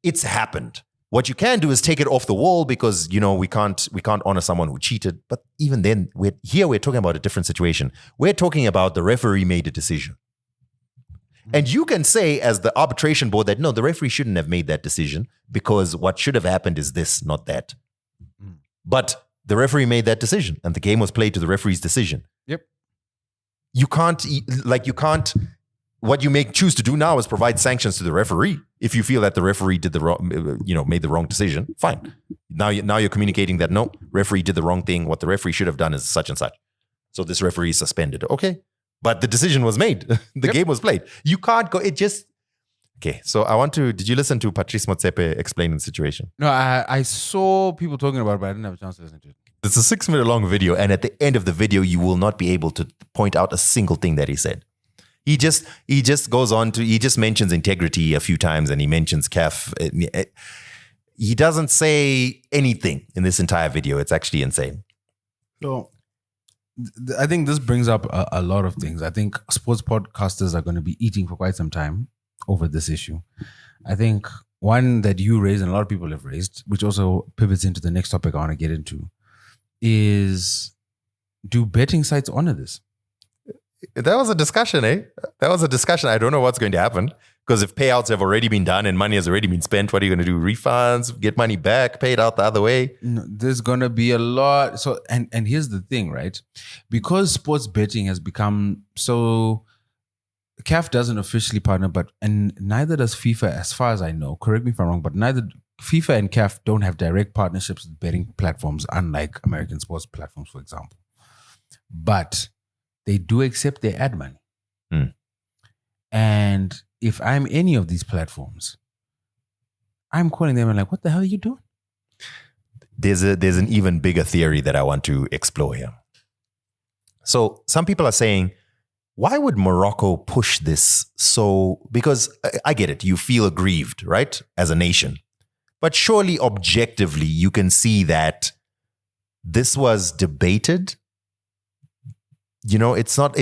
It's happened. What you can do is take it off the wall because we can't honor someone who cheated. But even then, we're talking about a different situation. We're talking about the referee made a decision. And you can say as the arbitration board that, no, the referee shouldn't have made that decision because what should have happened is this, not that. But the referee made that decision and the game was played to the referee's decision. Yep. You can't, what you may choose to do now is provide sanctions to the referee. If you feel that the referee did the wrong, made the wrong decision, fine. Now you're communicating that, no, referee did the wrong thing. What the referee should have done is such and such. So this referee is suspended. Okay. But the decision was made. The game was played. You can't go. So did you listen to Patrice Motsepe explain the situation? No, I saw people talking about it, but I didn't have a chance to listen to it. It's a 6-minute long video. And at the end of the video, you will not be able to point out a single thing that he said. He just goes on to, he just mentions integrity a few times and he mentions CAF. He doesn't say anything in this entire video. It's actually insane. So I think this brings up a lot of things. I think sports podcasters are going to be eating for quite some time over this issue. I think one that you raised and a lot of people have raised, which also pivots into the next topic I want to get into, is do betting sites honor this? That was a discussion, eh? That was a discussion. I don't know what's going to happen because if payouts have already been done and money has already been spent, what are you going to do? Refunds, get money back, pay it out the other way? No, there's gonna be a lot. So and here's the thing, right? Because sports betting has become so, CAF doesn't officially partner, and neither does FIFA, as far as I know. Correct me if I'm wrong, but neither FIFA and CAF don't have direct partnerships with betting platforms, unlike American sports platforms, for example. But they do accept their ad money. And if I'm any of these platforms, I'm calling them and like, what the hell are you doing? There's an even bigger theory that I want to explore here. So some people are saying, why would Morocco push this so? Because I get it, you feel aggrieved, right, as a nation. But surely objectively, you can see that this was debated. It's not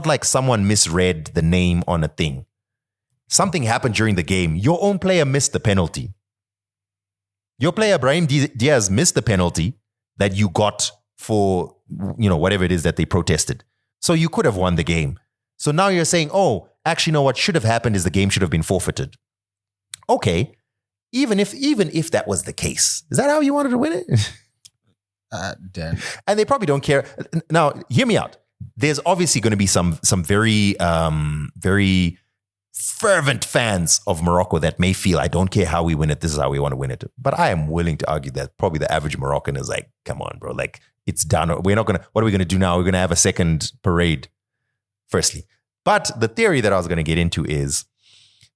like someone misread the name on a thing. Something happened during the game. Your own player missed the penalty. Your player, Brahim Diaz, missed the penalty that you got for, whatever it is that they protested. So you could have won the game. So now you're saying, oh, actually, no, what should have happened is the game should have been forfeited. Okay. Even if that was the case, is that how you wanted to win it? Dan. And they probably don't care. Now, hear me out. There's obviously going to be some very, very fervent fans of Morocco that may feel, I don't care how we win it, this is how we want to win it. But I am willing to argue that probably the average Moroccan is like, come on, bro, like it's done. What are we going to do now? We're going to have a second parade, firstly. But the theory that I was going to get into is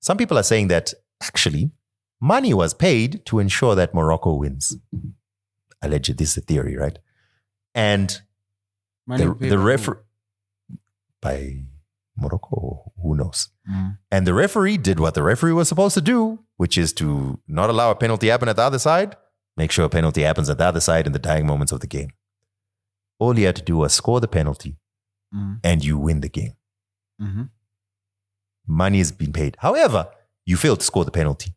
some people are saying that actually money was paid to ensure that Morocco wins. Alleged, this is the theory, right? And the referee by Morocco, who knows? And the referee did what the referee was supposed to do, which is to not allow a penalty happen at the other side, make sure a penalty happens at the other side in the dying moments of the game. All you had to do was score the penalty and you win the game. Money has been paid. However, you failed to score the penalty.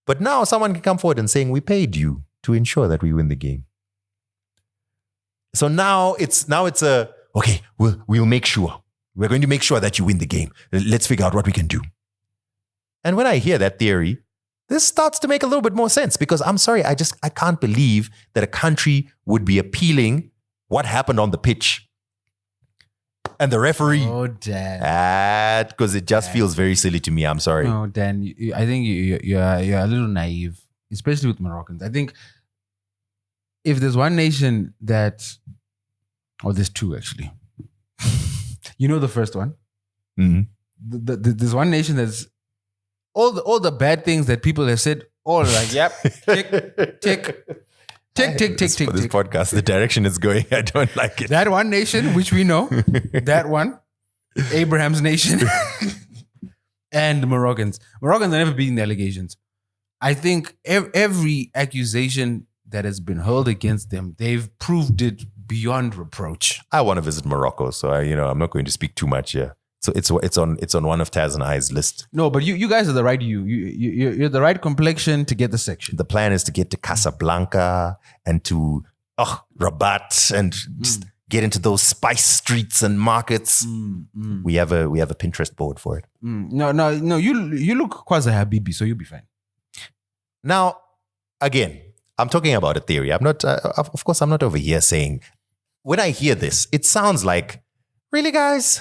But now someone can come forward and saying, we paid you to ensure that we win the game. So now it's okay, we'll make sure. We're going to make sure that you win the game. Let's figure out what we can do. And when I hear that theory, this starts to make a little bit more sense because I'm sorry, I can't believe that a country would be appealing what happened on the pitch. And the referee. Oh, Dan. Because it just feels very silly to me. I'm sorry. No, Dan, I think you're a little naive, especially with Moroccans. I think if there's one nation that, or there's two actually. You know the first one? There's one nation that's all the bad things that people have said, all like, yep, tick. For this podcast, the direction it's going, I don't like it. That one nation, which we know, that one, Abraham's nation, and the Moroccans. Moroccans have never beaten the allegations. I think every accusation that has been hurled against them, they've proved it beyond reproach. I want to visit Morocco, so I'm not going to speak too much here. So it's on one of Taz and I's list. No, but you guys are the right you're the right complexion to get the section. The plan is to get to Casablanca and to Rabat and just get into those spice streets and markets. We have a Pinterest board for it. No. You look quasi Habibi, so you'll be fine. Now, again, I'm talking about a theory. I'm not. Of course, I'm not over here saying. When I hear this, it sounds like, really, guys.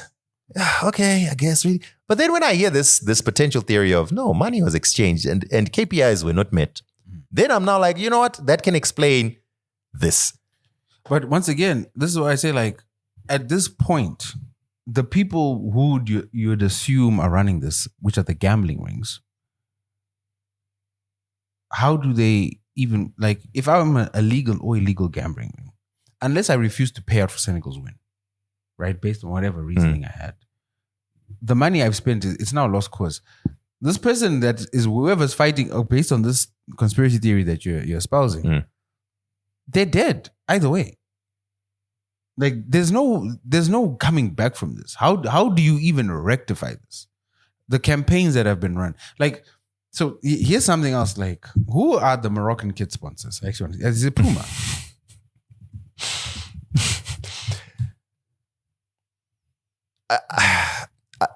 Okay, I guess really. But then when I hear this potential theory of no, money was exchanged and KPIs were not met, then I'm now like, you know what? That can explain this. But once again, this is why I say, like, at this point, the people who you'd assume are running this, which are the gambling rings, how do they even, like, if I'm a legal or illegal gambling ring, unless I refuse to pay out for Senegal's win, right, based on whatever reasoning I had, the money I've spent, it's now a lost cause. This person that is whoever's fighting based on this conspiracy theory that you're espousing, they're dead either way. Like there's no coming back from this. How do you even rectify this? The campaigns that have been run, like, so here's something else. Like, who are the Moroccan kid sponsors? Actually, is it Puma?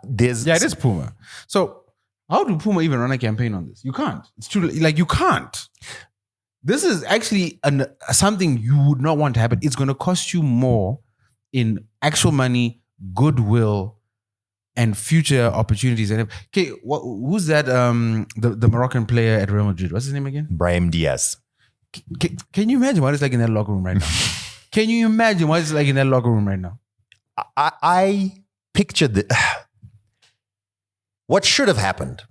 there's Yeah, it is Puma. So how do Puma even run a campaign on this? You can't. It's true. Like, you can't. This is actually something you would not want to happen. It's going to cost you more in actual money, goodwill, and future opportunities. And okay, who's that? The Moroccan player at Real Madrid. What's his name again? Brahim Diaz. Can you imagine what it's like in that locker room right now? Can you imagine what it's like in that locker room right now? I pictured what should have happened.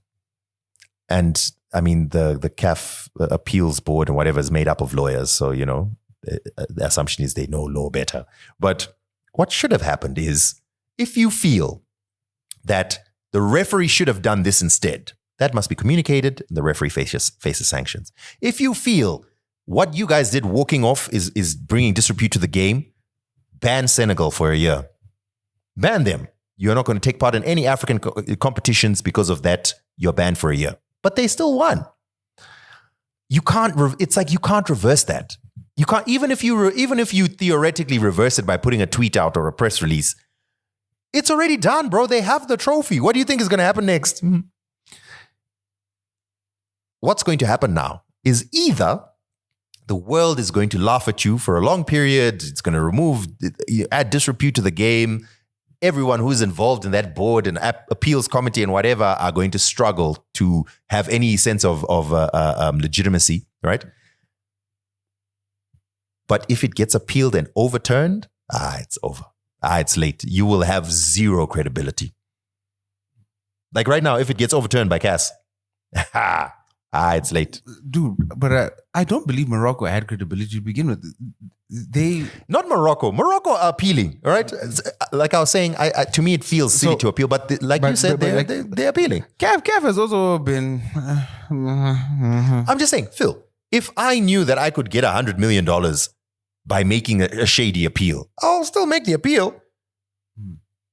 And I mean, the CAF appeals board and whatever is made up of lawyers. So, the assumption is they know law better. But what should have happened is, if you feel that the referee should have done this instead, that must be communicated. The referee faces sanctions. If you feel what you guys did walking off is bringing disrepute to the game, ban Senegal for a year. Ban them. You're not going to take part in any African competitions because of that. You're banned for a year. But they still won. You can't. It's like you can't reverse that. You can't, even if you theoretically reverse it by putting a tweet out or a press release. It's already done, bro. They have the trophy. What do you think is going to happen next? What's going to happen now is either the world is going to laugh at you for a long period. It's going to add disrepute to the game. Everyone who's involved in that board and appeals committee and whatever are going to struggle to have any sense of legitimacy, right? But if it gets appealed and overturned, it's over. It's late. You will have zero credibility. Like right now, if it gets overturned by CAS, it's late. Dude, but I don't believe Morocco had credibility to begin with. Not Morocco. Morocco are appealing, all right? Like I was saying, to me it feels silly to appeal, but you said, they're appealing. CAF has also been... I'm just saying, Phil, if I knew that I could get $100 million by making a shady appeal, I'll still make the appeal.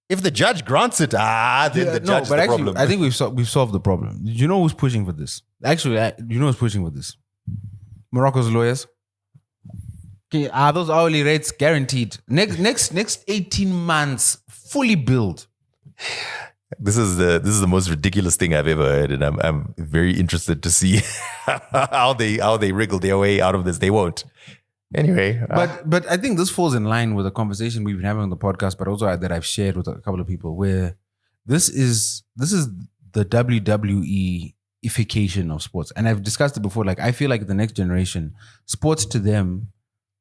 If the judge grants it, then the judge is the problem. I think we've solved the problem. Do you know who's pushing for this? Actually, you know who's pushing for this? Morocco's lawyers. Okay, are those hourly rates guaranteed? Next 18 months, fully billed. This is the most ridiculous thing I've ever heard, and I'm very interested to see how they wriggle their way out of this. They won't. Anyway, but I think this falls in line with a conversation we've been having on the podcast, but also that I've shared with a couple of people, where this is the WWE-ification of sports, and I've discussed it before. Like, I feel like the next generation, sports to them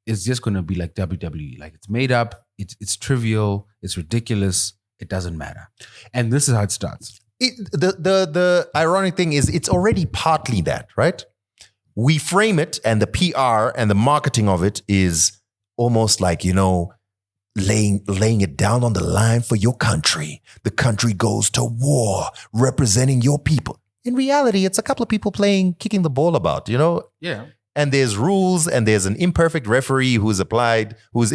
is just going to be like WWE. Like, it's made up, it's trivial, it's ridiculous, it doesn't matter, and this is how it starts. The ironic thing is, it's already partly that, right? We frame it, and the PR and the marketing of it is almost like, laying it down on the line for your country. The country goes to war, representing your people. In reality, it's a couple of people kicking the ball about, Yeah. And there's rules, and there's an imperfect referee who's in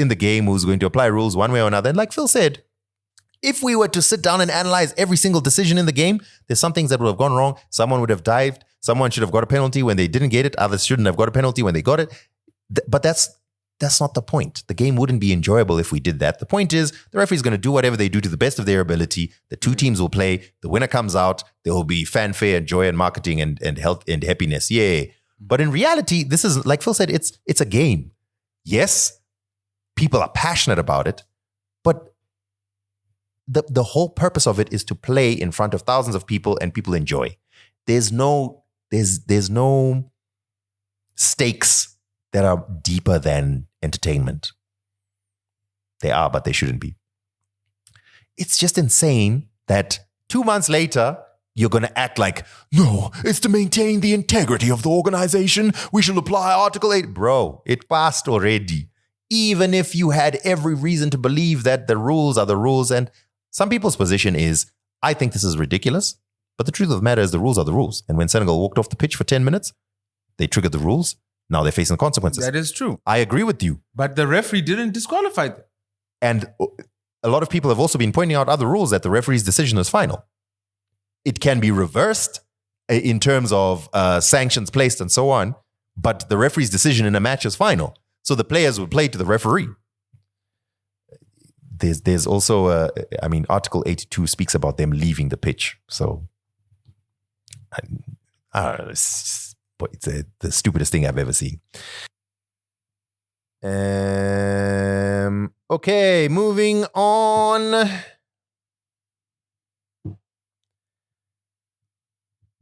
the game, who's going to apply rules one way or another. And like Phil said, if we were to sit down and analyze every single decision in the game, there's some things that would have gone wrong. Someone would have dived. Someone should have got a penalty when they didn't get it. Others shouldn't have got a penalty when they got it. But that's not the point. The game wouldn't be enjoyable if we did that. The point is, the referee's going to do whatever they do to the best of their ability. The two teams will play. The winner comes out. There will be fanfare and joy and marketing and health and happiness. Yay. But in reality, this is, like Phil said, it's a game. Yes, people are passionate about it, but the whole purpose of it is to play in front of thousands of people and people enjoy. There's no stakes that are deeper than entertainment. They are, but they shouldn't be. It's just insane that 2 months later, you're going to act like, no, it's to maintain the integrity of the organization. We shall apply Article 8. Bro, it passed already. Even if you had every reason to believe that the rules are the rules. And some people's position is, I think this is ridiculous. But the truth of the matter is the rules are the rules. And when Senegal walked off the pitch for 10 minutes, they triggered the rules. Now they're facing the consequences. That is true. I agree with you. But the referee didn't disqualify them. And a lot of people have also been pointing out other rules that the referee's decision is final. It can be reversed in terms of sanctions placed and so on, but the referee's decision in a match is final. So the players will play to the referee. there's also Article 82 speaks about them leaving the pitch. So I don't know, it's the stupidest thing I've ever seen. Okay, moving on.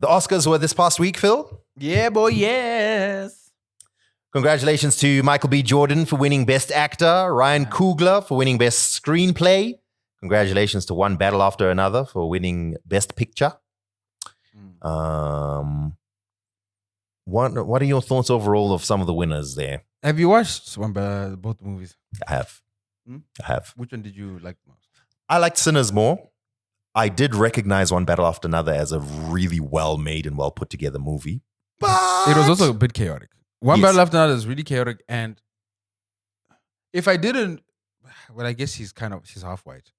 The Oscars were this past week, Phil. Yeah, boy, yes. Congratulations to Michael B. Jordan for winning Best Actor, Ryan Coogler for winning Best Screenplay. Congratulations to One Battle After Another for winning Best Picture. What are your thoughts overall of some of the winners there? Have you watched both movies? I have. I have. Which one did you like most? I liked Sinners more. I did recognize One Battle After Another as a really well-made and well-put-together movie. But It was also a bit chaotic. One Yes. Battle After Another is really chaotic. And if I didn't, well, I guess she's half white.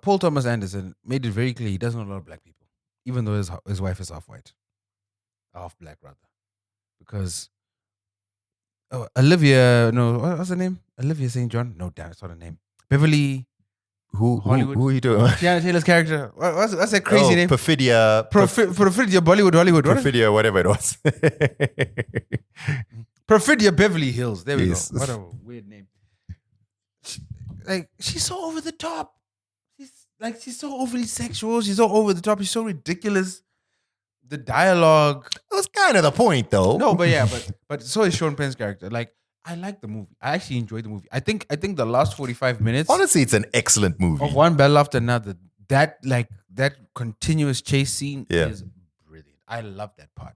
Paul Thomas Anderson made it very clear he doesn't know a lot of black people, even though his wife is half white. Half black, rather. Because Olivia, no, what's her name? Olivia St. John? No, damn, it's not her name. Beverly Hollywood. Who are you doing? Tiana Taylor's character. What's that crazy name? Perfidia. Perfidia Bollywood Hollywood. What? Perfidia, whatever it was. Perfidia Beverly Hills. There we Yes. go. What a weird name. She's so over the top. She's so overly sexual. She's so over the top. She's so ridiculous. The dialogue. That was kind of the point, though. No, but yeah, but so is Sean Penn's character. I like the movie. I actually enjoyed the movie. I think the last 45 minutes Honestly, it's an excellent movie. of One Battle After Another, that continuous chase scene is brilliant. I love that part.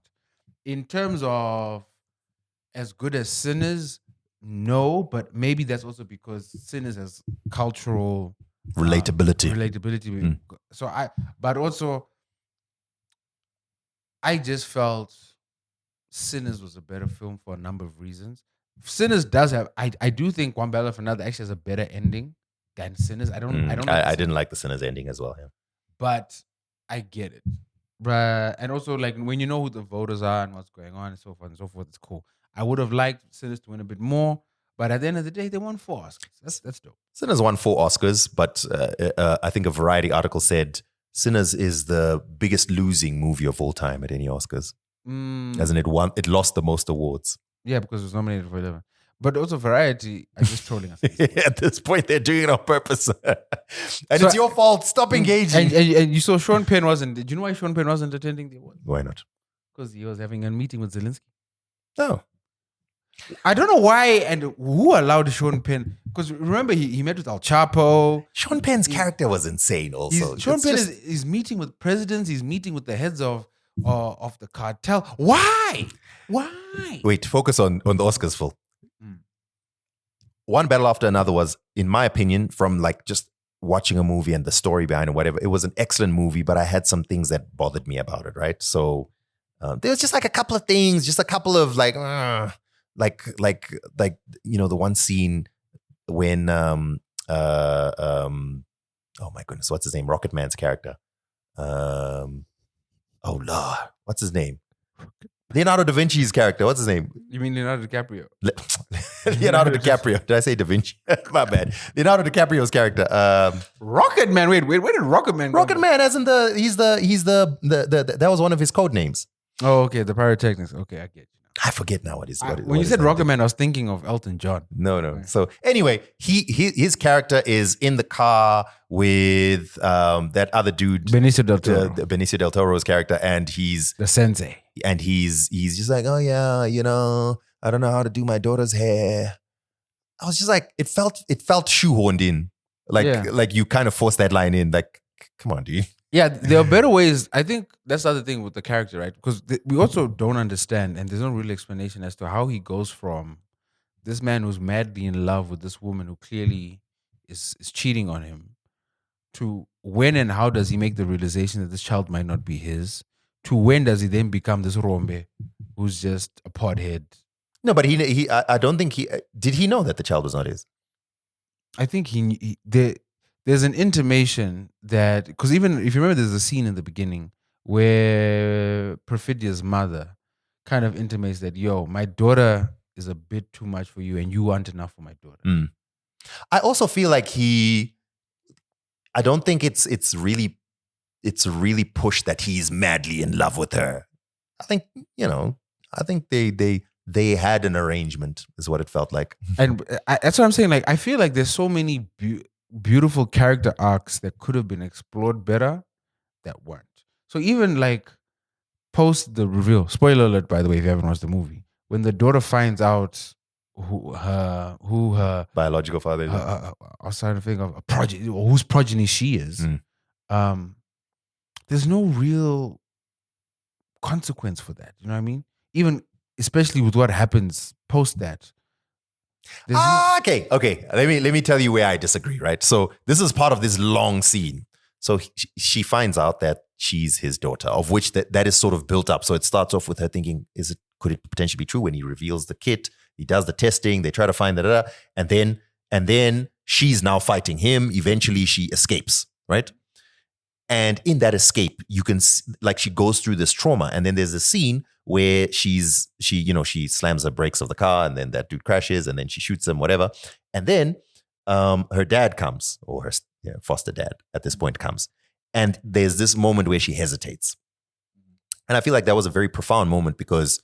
In terms of as good as Sinners, no, but maybe that's also because Sinners has cultural Relatability. So but also I just felt Sinners was a better film for a number of reasons. Sinners does have. I do think One Battle After Another actually has a better ending than Sinners. I didn't like the Sinners ending as well. Yeah. but I get it. And also, like, when you know who the voters are and what's going on and so forth, it's cool. I would have liked Sinners to win a bit more, but at the end of the day, they won 4 Oscars. That's dope. Sinners won 4 Oscars, but I think a Variety article said Sinners is the biggest losing movie of all time at any Oscars. As in, it lost the most awards. Yeah, because it was nominated for 11. But also Variety are just trolling us. At this point, they're doing it on purpose. It's your fault. Stop engaging. And you saw Sean Penn wasn't. Did you know why Sean Penn wasn't attending the award? Why not? Because he was having a meeting with Zelensky. No. I don't know why and who allowed Sean Penn. Because remember, he met with Al Chapo. Sean Penn's character was insane also. Sean Penn is meeting with presidents. He's meeting with the heads of the cartel. Why? Wait, focus on the Oscars, Phil. One Battle After Another was, in my opinion, from like just watching a movie and the story behind it, whatever, it was an excellent movie, but I had some things that bothered me about it, right? So there was just like a couple of things, just a couple of like the one scene when oh my goodness, what's his name? Rocket Man's character. Oh Lord, what's his name? Leonardo da Vinci's character. What's his name? You mean Leonardo DiCaprio? Leonardo DiCaprio. Did I say Da Vinci? My bad. Leonardo DiCaprio's character. Rocket Man. Wait. Where did Rocket Man? Rocket Man, he's the that was one of his code names. Oh, okay. The pyrotechnics. Okay, I get you. I forget now what he's. When you said Rocket Man, I was thinking of Elton John. No. So anyway, his character is in the car with that other dude, Benicio del Toro. Benicio del Toro's character, and he's The sensei. and he's just like, oh yeah, I don't know how to do my daughter's hair. I was just like, it felt shoehorned in, like you kind of forced that line in, like, come on, dude. Yeah, there are better ways. I think that's the other thing with the character, right? Because we also don't understand, and there's no real explanation as to how he goes from this man who's madly in love with this woman who clearly is cheating on him, to when and how does he make the realization that this child might not be his, to when does he then become this Rombe who's just a pothead. No, but I don't think did he know that the child was not his? I think there's an intimation that, because even if you remember, there's a scene in the beginning where Perfidia's mother kind of intimates that, yo, my daughter is a bit too much for you, and you want enough for my daughter. I also feel like I don't think it's really pushed that he's madly in love with her. I think, I think they had an arrangement, is what it felt like. And that's what I'm saying. Like, I feel like there's so many beautiful character arcs that could have been explored better that weren't. So even like post the reveal, spoiler alert, by the way, if you haven't watched the movie, when the daughter finds out who her Biological father is. I was trying to think of a progeny, or whose progeny she is. There's no real consequence for that. You know what I mean? Even especially with what happens post that. Okay. Let me tell you where I disagree. Right. So this is part of this long scene. So she finds out that she's his daughter, of which that is sort of built up. So it starts off with her thinking, could it potentially be true? When he reveals the kit, he does the testing, they try to find that, and then she's now fighting him. Eventually she escapes, right? And in that escape, you can like she goes through this trauma, and then there's a scene where she slams the brakes of the car, and then that dude crashes, and then she shoots him, whatever. And then her dad comes, or her foster dad at this point comes, and there's this moment where she hesitates. And I feel like that was a very profound moment, because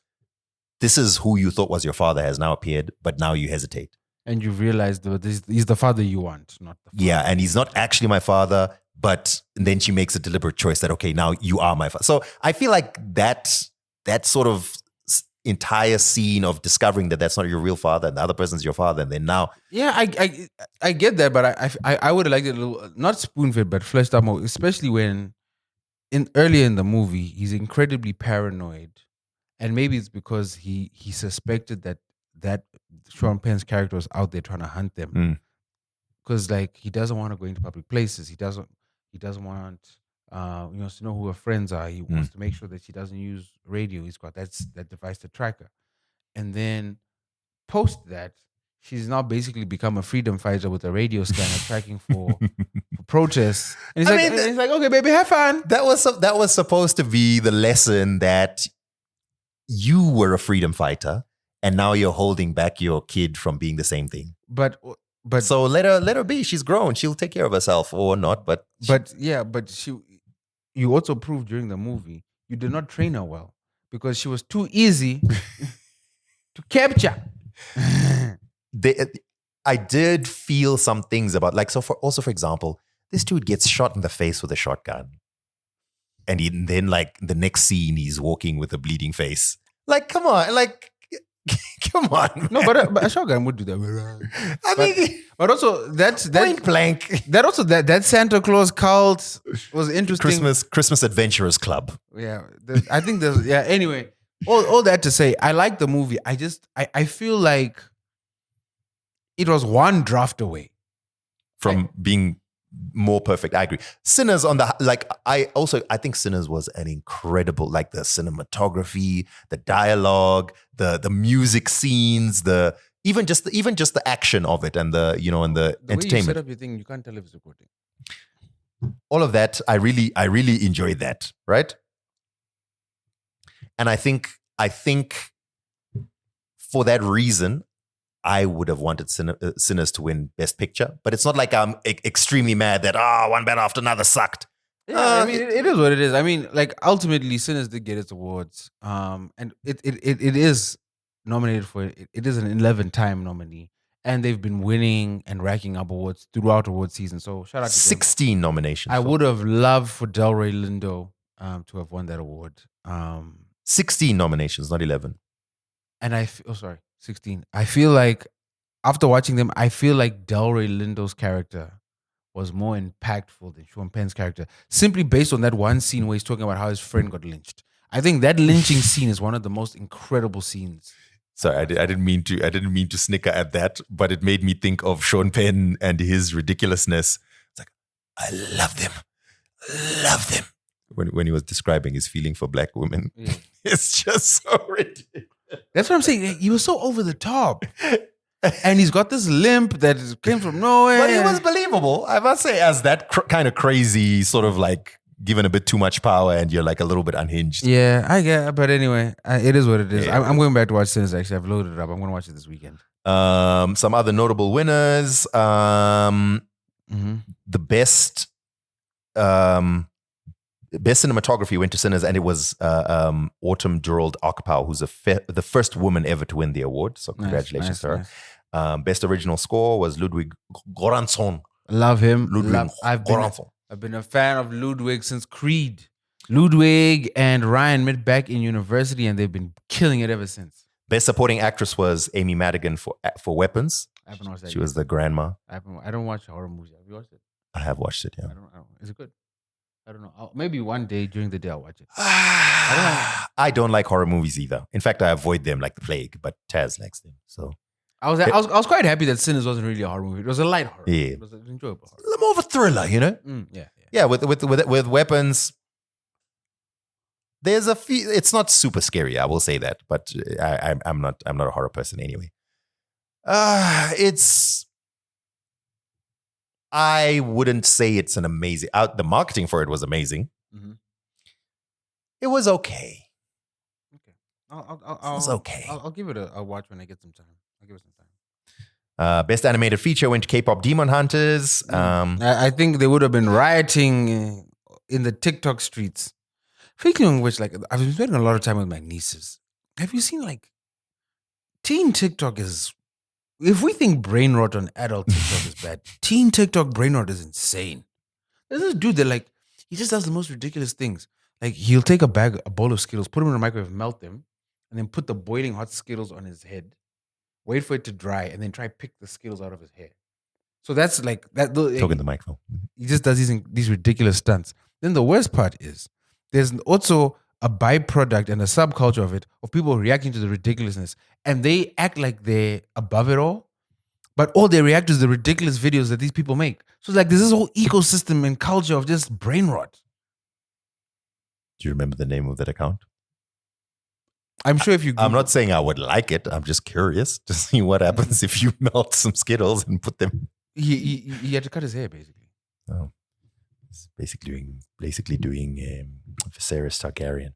this is who you thought was your father has now appeared, but now you hesitate. And you realize that he's the father you want, not the father. Yeah, and he's not actually my father, but then she makes a deliberate choice that, okay, now you are my father. So I feel like that sort of entire scene of discovering that that's not your real father and the other person's your father, and then now. Yeah, I get that, but I would have liked it a little, not spoon-fed, but fleshed out more, especially when earlier in the movie, he's incredibly paranoid. And maybe it's because he suspected that Sean Penn's character was out there trying to hunt them. Because like he doesn't want to go into public places. He doesn't want to know who her friends are. He wants to make sure that she doesn't use radio. He's got that device to track her. And then post that, she's now basically become a freedom fighter with a radio scanner tracking for protests. And he's like, okay, baby, have fun. That was supposed to be the lesson that you were a freedom fighter, and now you're holding back your kid from being the same thing. But so let her be. She's grown. She'll take care of herself, or not. But you also proved during the movie you did not train her well, because she was too easy to capture. I did feel some things about, like, for example, this dude gets shot in the face with a shotgun. And then, like, the next scene, he's walking with a bleeding face. Like, come on. Like, come on. No, but a shotgun would do that. But also, that's point blank. That Santa Claus cult was interesting. Christmas Adventurers Club. Yeah. I think there's, yeah, anyway. All that to say, I like the movie. I feel like it was one draft away from being more perfect. I agree. Sinners I think Sinners was an incredible, like, the cinematography, the dialogue, the music scenes, even just the action of it, and the entertainment. Way you set up your thing, you can't tell if it's recording. All of that, I really enjoyed that, right? And I think for that reason, I would have wanted Sinners to win Best Picture, but it's not like I'm extremely mad that one better after another sucked. Yeah, I mean, it is what it is. I mean, like, ultimately, Sinners did get its awards, and it is nominated for it. It is an 11-time nominee, and they've been winning and racking up awards throughout award season. So shout out to 16 nominations. I would have loved for Delroy Lindo to have won that award. 16 nominations, not 11. And 16. I feel like after watching them, I feel like Delroy Lindo's character was more impactful than Sean Penn's character, simply based on that one scene where he's talking about how his friend got lynched. I think that lynching scene is one of the most incredible scenes. Sorry, I didn't mean to snicker at that, but it made me think of Sean Penn and his ridiculousness. It's like, I love them. When he was describing his feeling for black women, yeah. It's just so ridiculous. That's what I'm saying. He was so over the top. And he's got this limp that came from nowhere. But it was believable, I must say, as that kind of crazy sort of like given a bit too much power and you're like a little bit unhinged. Yeah, I get. But anyway, it is what it is. Yeah. I'm going back to watch Sinners. Actually, I've loaded it up. I'm going to watch it this weekend. Some other notable winners. The best cinematography went to Sinners, and it was Autumn Gerald Akpau, who's the first woman ever to win the award. So congratulations to her. Nice. Best original score was Ludwig Göransson. Love him. Ludwig Göransson. I've been a fan of Ludwig since Creed. Ludwig and Ryan met back in university, and they've been killing it ever since. Best supporting actress was Amy Madigan for Weapons. I haven't watched that. She was the grandma. I don't watch horror movies. Have you watched it? I have watched it, yeah. I don't. Is it good? I don't know. Maybe one day during the day I'll watch it. I don't like horror movies either. In fact, I avoid them like the plague, but Taz likes them. So I was quite happy that Sinners wasn't really a horror movie. It was a light horror. Yeah. It was an enjoyable horror. a little more of a thriller, you know? Yeah, with Weapons, there's a few. It's not super scary, I will say that, but I'm not a horror person anyway. I wouldn't say it's an amazing. The marketing for it was amazing. Mm-hmm. It was okay. Okay, It was okay. I'll give it a watch when I get some time. I'll give it some time. Best animated feature went to K-pop Demon Hunters. I think they would have been rioting in the TikTok streets. Speaking of which, like, I've been spending a lot of time with my nieces. Have you seen, like, teen TikTok is... If we think brain rot on adult TikTok is bad, teen TikTok brain rot is insane. There's this dude that, like, he just does the most ridiculous things. Like, he'll take a bowl of Skittles, put them in the microwave, melt them, and then put the boiling hot Skittles on his head, wait for it to dry, and then try pick the Skittles out of his hair. So that's like... Talking the microphone. He just does these ridiculous stunts. Then the worst part is, there's also a byproduct and a subculture of it, of people reacting to the ridiculousness. And they act like they're above it all, but all they react to is the ridiculous videos that these people make. So it's like there's this whole ecosystem and culture of just brain rot. Do you remember the name of that account? I'm sure if you... I'm not saying I would like it. I'm just curious to see what happens if you melt some Skittles and put them... He had to cut his hair, basically. Oh. It's basically doing Viserys Targaryen.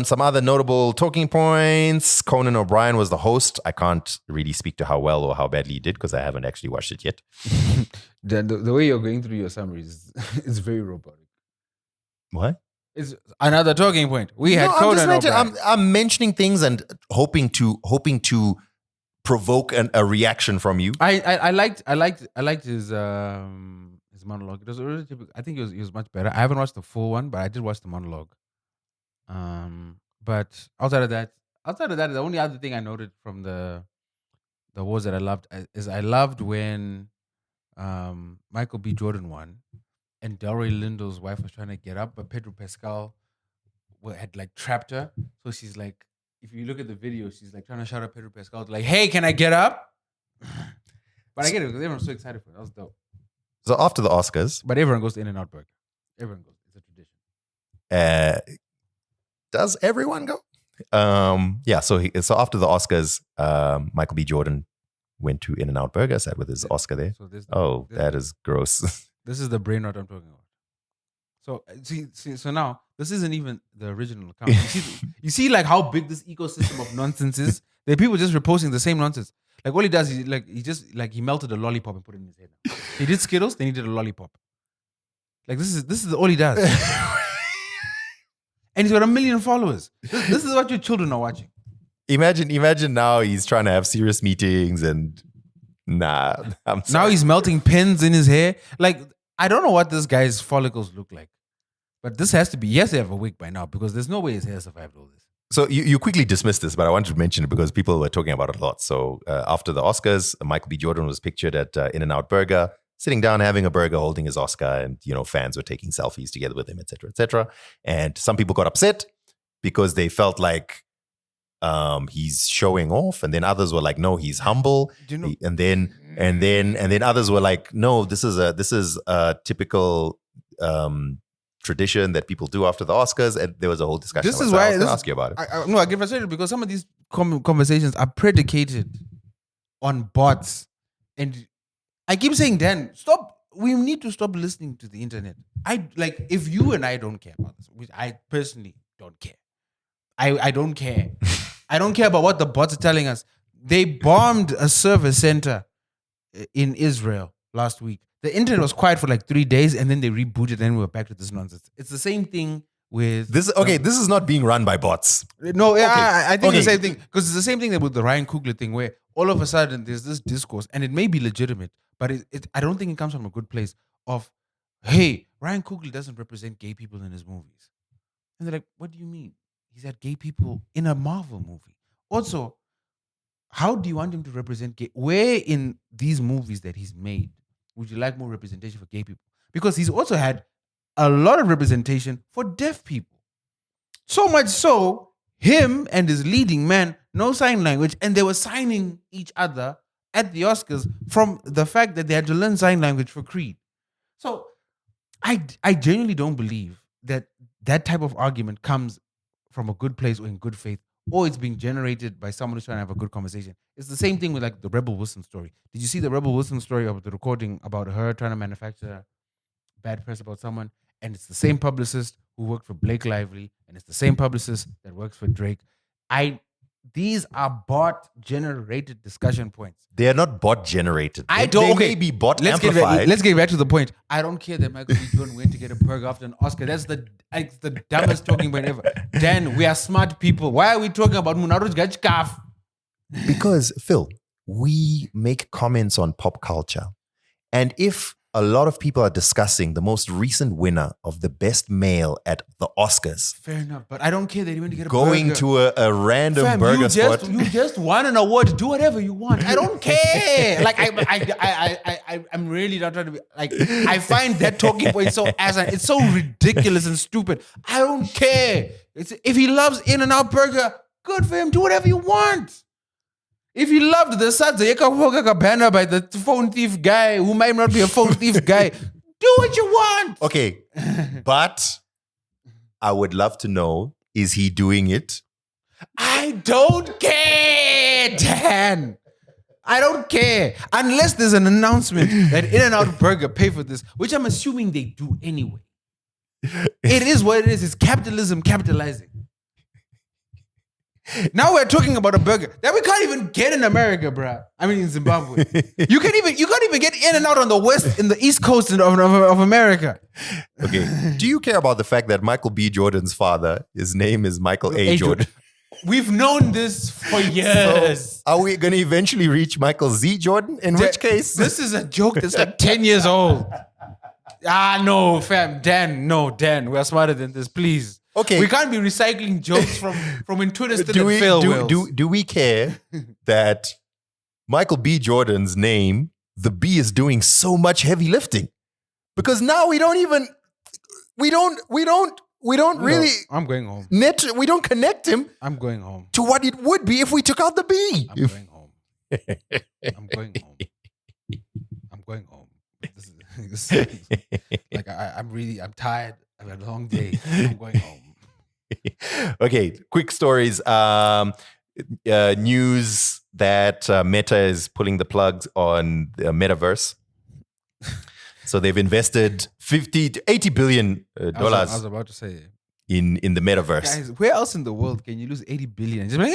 Some other notable talking points. Conan O'Brien was the host. I can't really speak to how well or how badly he did because I haven't actually watched it yet. The way you're going through your summaries is very robotic. What? It's another talking point. We had Conan O'Brien. I'm mentioning things and hoping to provoke a reaction from you. I liked his monologue. It was really typical. I think he was much better. I haven't watched the full one, but I did watch the monologue. But outside of that, the only other thing I noted from the awards that I loved is I loved when Michael B. Jordan won, and Delroy Lindo's wife was trying to get up, but Pedro Pascal had like trapped her. So she's like, if you look at the video, she's like trying to shout at Pedro Pascal, like, "Hey, can I get up?" But I get it because everyone's so excited for it. That was dope. So after the Oscars, But everyone goes to In-N-Out Burger. Everyone goes. It's a tradition. does everyone go? Yeah. So after the Oscars, Michael B. Jordan went to In-N-Out Burger, sat with his Oscar there. So That is gross. This is the brain rot I'm talking about. So so now this isn't even the original account. You see like how big this ecosystem of nonsense is. There are people just reposting the same nonsense. Like all he does is he melted a lollipop and put it in his head. He did Skittles, then he did a lollipop. Like this is all he does. And he's got 1 million followers. This is what your children are watching. Imagine now he's trying to have serious meetings and I'm sorry. Now he's melting pens in his hair. Like I don't know what this guy's follicles look like. But this has to be, he has to have a wig by now because there's no way his hair survived all this. So you quickly dismissed this, but I wanted to mention it because people were talking about it a lot. So after the Oscars, Michael B. Jordan was pictured at In-N-Out Burger, sitting down, having a burger, holding his Oscar, and fans were taking selfies together with him, etc., etc. And some people got upset because they felt like he's showing off, and then others were like, no, he's humble. And then others were like, no, this is a typical tradition that people do after the Oscars, and there was a whole discussion. This is why I was going to ask you about it. I get frustrated because some of these conversations are predicated on bots, and I keep saying, Dan, stop we need to stop listening to the internet. If you and I don't care about this, which I personally don't care. I don't care. I don't care about what the bots are telling us. They bombed a service center in Israel last week. The internet was quiet for like 3 days, and then they rebooted, and we were back to this nonsense. It's the same thing with This is not being run by bots. No, I think Okay. the same thing, because it's the same thing with the Ryan Coogler thing, where all of a sudden there's this discourse, and it may be legitimate, but I don't think it comes from a good place of, hey, Ryan Coogler doesn't represent gay people in his movies. And they're like, what do you mean? He's had gay people in a Marvel movie. Also, how do you want him to represent gay? Where in these movies that he's made would you like more representation for gay people? Because he's also had a lot of representation for deaf people. So much so, him and his leading man, no sign language, and they were signing each other at the Oscars from the fact that they had to learn sign language for Creed. So I genuinely don't believe that type of argument comes from a good place or in good faith, or it's being generated by someone who's trying to have a good conversation. It's the same thing with like the Rebel Wilson story. Did you see the Rebel Wilson story of the recording about her trying to manufacture bad press about someone? And it's the same publicist who worked for Blake Lively, and it's the same publicist that works for Drake. These are bot-generated discussion points. They are not bot generated. I don't. They Okay, may be bot let's amplified. let's get back to the point. I don't care that Michael B. Jordan went to get a burger after an Oscar. That's the dumbest talking point ever. Dan, we are smart people. Why are we talking about Munaruj Gajkaf? Because, Phil, we make comments on pop culture. And if a lot of people are discussing the most recent winner of the best male at the Oscars, Fair enough, but I don't care that he went to get a going burger. to a random Fam, burger you spot. You just won an award. Do whatever you want. I don't care. Like I'm really not trying to be like. I find that talking point it's so ridiculous and stupid. I don't care. If he loves In-N-Out Burger, good for him. Do whatever you want. If he loved the Sadza Yeka banner by the phone thief guy who might not be a phone thief guy, do what you want. Okay, but I would love to know, is he doing it? I don't care, Dan. I don't care. Unless there's an announcement that In-N-Out Burger pay for this, which I'm assuming they do anyway. It is what it is. It's capitalism capitalizing. Now we're talking about a burger that we can't even get in America, bruh. I mean, in Zimbabwe. You can't even get In-N-Out on the East Coast of America. Okay. Do you care about the fact that Michael B. Jordan's father, his name is Michael A. Jordan? We've known this for years. So are we going to eventually reach Michael Z. Jordan? In which case? This is a joke that's like 10 years old. No, fam. Dan, we're smarter than this, please. Okay. We can't be recycling jokes from when Twitter still do we, fail do, whales. do we care that Michael B. Jordan's name, the B, is doing so much heavy lifting? Because now we don't really I'm going home. we don't connect him I'm going home. to what it would be if we took out the B. I'm going home. I'm going home. I'm going home. This is like I'm tired. I've had a long day. I'm going home. Okay, quick stories. News that Meta is pulling the plugs on the metaverse. So they've invested $50 to $80 billion I was about to say, in the metaverse. guys, where else in the world can you lose 80 billion? Just like,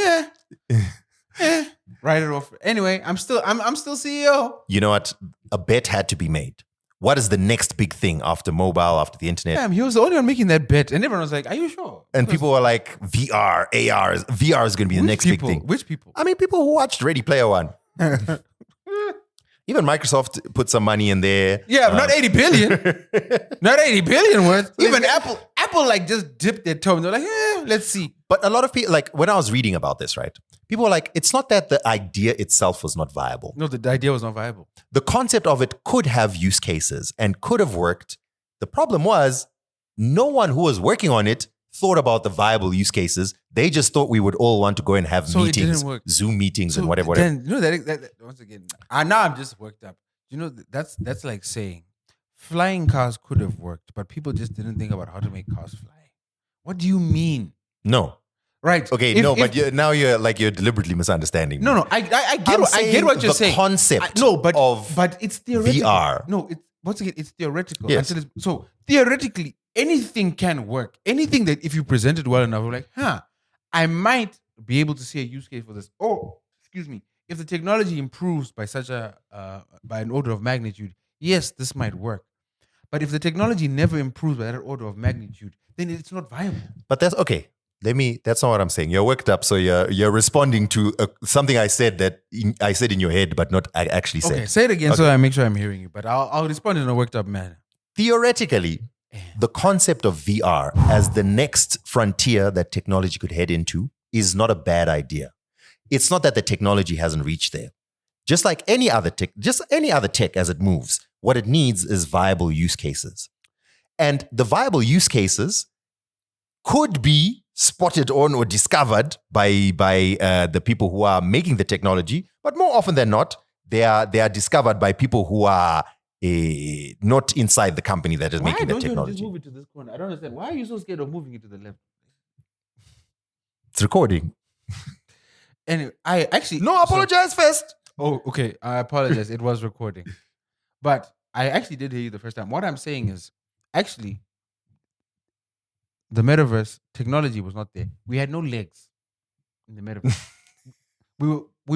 write it off. Anyway, I'm still CEO. You know what? A bet had to be made. What is the next big thing after mobile, after the internet? Damn, he was the only one making that bet, and everyone was like, "Are you sure?" And people were like, VR, AR, VR is going to be the next people? big thing. Which people? I mean, people who watched Ready Player One. Even Microsoft put some money in there. Yeah, but not 80 billion. Not 80 billion worth. Even Apple like just dipped their toe and they're like, let's see. But a lot of people, like when I was reading about this, right? People were like, it's not that the idea itself was not viable. No, the idea was not viable. The concept of it could have use cases and could have worked. The problem was no one who was working on it thought about the viable use cases. They just thought we would all want to go and have So it meetings, didn't work. Zoom meetings and whatever. Then, you know that once again, now I'm just worked up. You know, that's like saying flying cars could have worked, but people just didn't think about how to make cars fly. What do you mean? No. Right. Okay, but you're deliberately misunderstanding. No, I get what you're saying. The concept but of it's theoretical. VR. No, once again, it's theoretical. Yes. So theoretically, anything can work. Anything that if you present it well enough, we're like, I might be able to see a use case for this. Oh, excuse me. If the technology improves by such by an order of magnitude, yes, this might work. But if the technology never improves by that order of magnitude, then it's not viable. But that's okay. That's not what I'm saying. You're worked up, so you're responding to something I said I said in your head, but not I actually said. Okay, say it again so I make sure I'm hearing you. But I'll respond in a worked up manner. Theoretically, the concept of VR as the next frontier that technology could head into is not a bad idea. It's not that the technology hasn't reached there. Just like any other tech as it moves, what it needs is viable use cases. And the viable use cases could be spotted on or discovered by the people who are making the technology, but more often than not, they are discovered by people who are not inside the company that is making the Why don't you technology. just move it to this corner? I don't understand. Why are you so scared of moving it to the left? It's recording. Anyway, I actually Apologize first. Oh, okay. I apologize. It was recording. But I actually did hear you the first time. What I'm saying is, actually, the metaverse technology was not there. We had no legs in the metaverse. we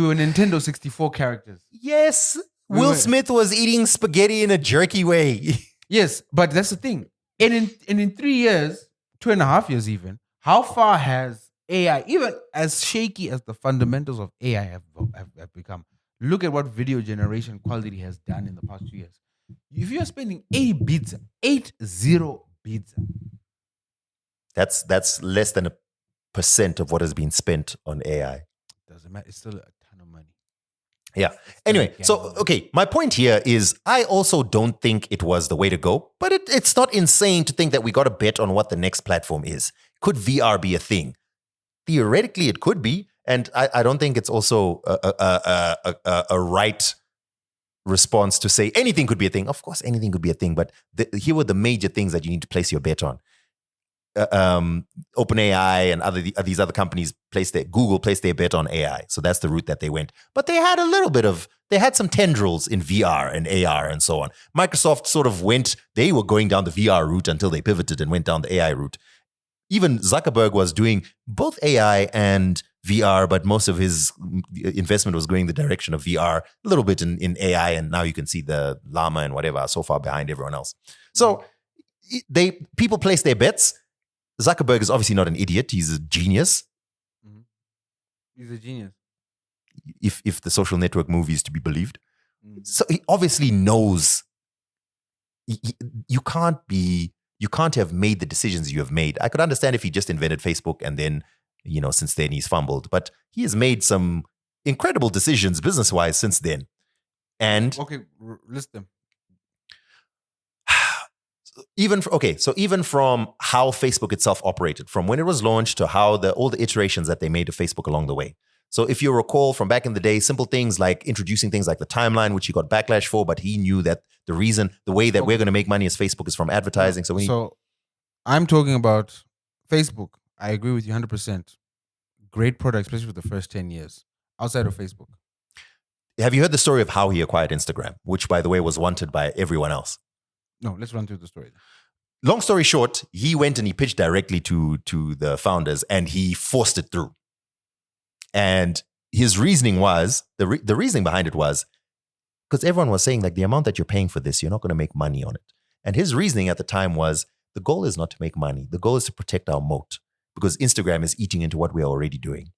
were Nintendo 64 characters. Yes, Will Smith was eating spaghetti in a jerky way. Yes, but that's the thing. And in 3 years, 2.5 years even, how far has AI, even as shaky as the fundamentals of AI have become, look at what video generation quality has done in the past 2 years. If you're spending 80 beats, That's less than 1% of what has been spent on AI. Doesn't matter. It's still a ton of money. Yeah. Anyway, so, okay, my point here is I also don't think it was the way to go, but it's not insane to think that we got to bet on what the next platform is. Could VR be a thing? Theoretically, it could be. And I don't think it's also a right response to say anything could be a thing. Of course, anything could be a thing, but here were the major things that you need to place your bet on. OpenAI and these other companies Google placed their bet on AI. So that's the route that they went. But they had they had some tendrils in VR and AR and so on. Microsoft they were going down the VR route until they pivoted and went down the AI route. Even Zuckerberg was doing both AI and VR, but most of his investment was going the direction of VR, a little bit in AI, and now you can see the Llama and whatever are so far behind everyone else. So people place their bets. Zuckerberg is obviously not an idiot. He's a genius. Mm-hmm. He's a genius. If the Social Network movie is to be believed. Mm-hmm. So he obviously knows you can't have made the decisions you have made. I could understand if he just invented Facebook and then, since then he's fumbled. But he has made some incredible decisions business-wise since then. And okay, list them. Even from how Facebook itself operated, from when it was launched to how all the iterations that they made to Facebook along the way. So if you recall from back in the day, simple things like introducing things like the timeline, which he got backlash for, but he knew that the way that we're going to make money as Facebook is from advertising. So I'm talking about Facebook. I agree with you 100%. Great product, especially for the first 10 years outside of Facebook. Have you heard the story of how he acquired Instagram, which, by the way, was wanted by everyone else? No, let's run through the story. Long story short, he went and he pitched directly to the founders and he forced it through. And his reasoning was, the reasoning behind it was, because everyone was saying, like, the amount that you're paying for this, you're not going to make money on it. And his reasoning at the time was, the goal is not to make money. The goal is to protect our moat, because Instagram is eating into what we're already doing.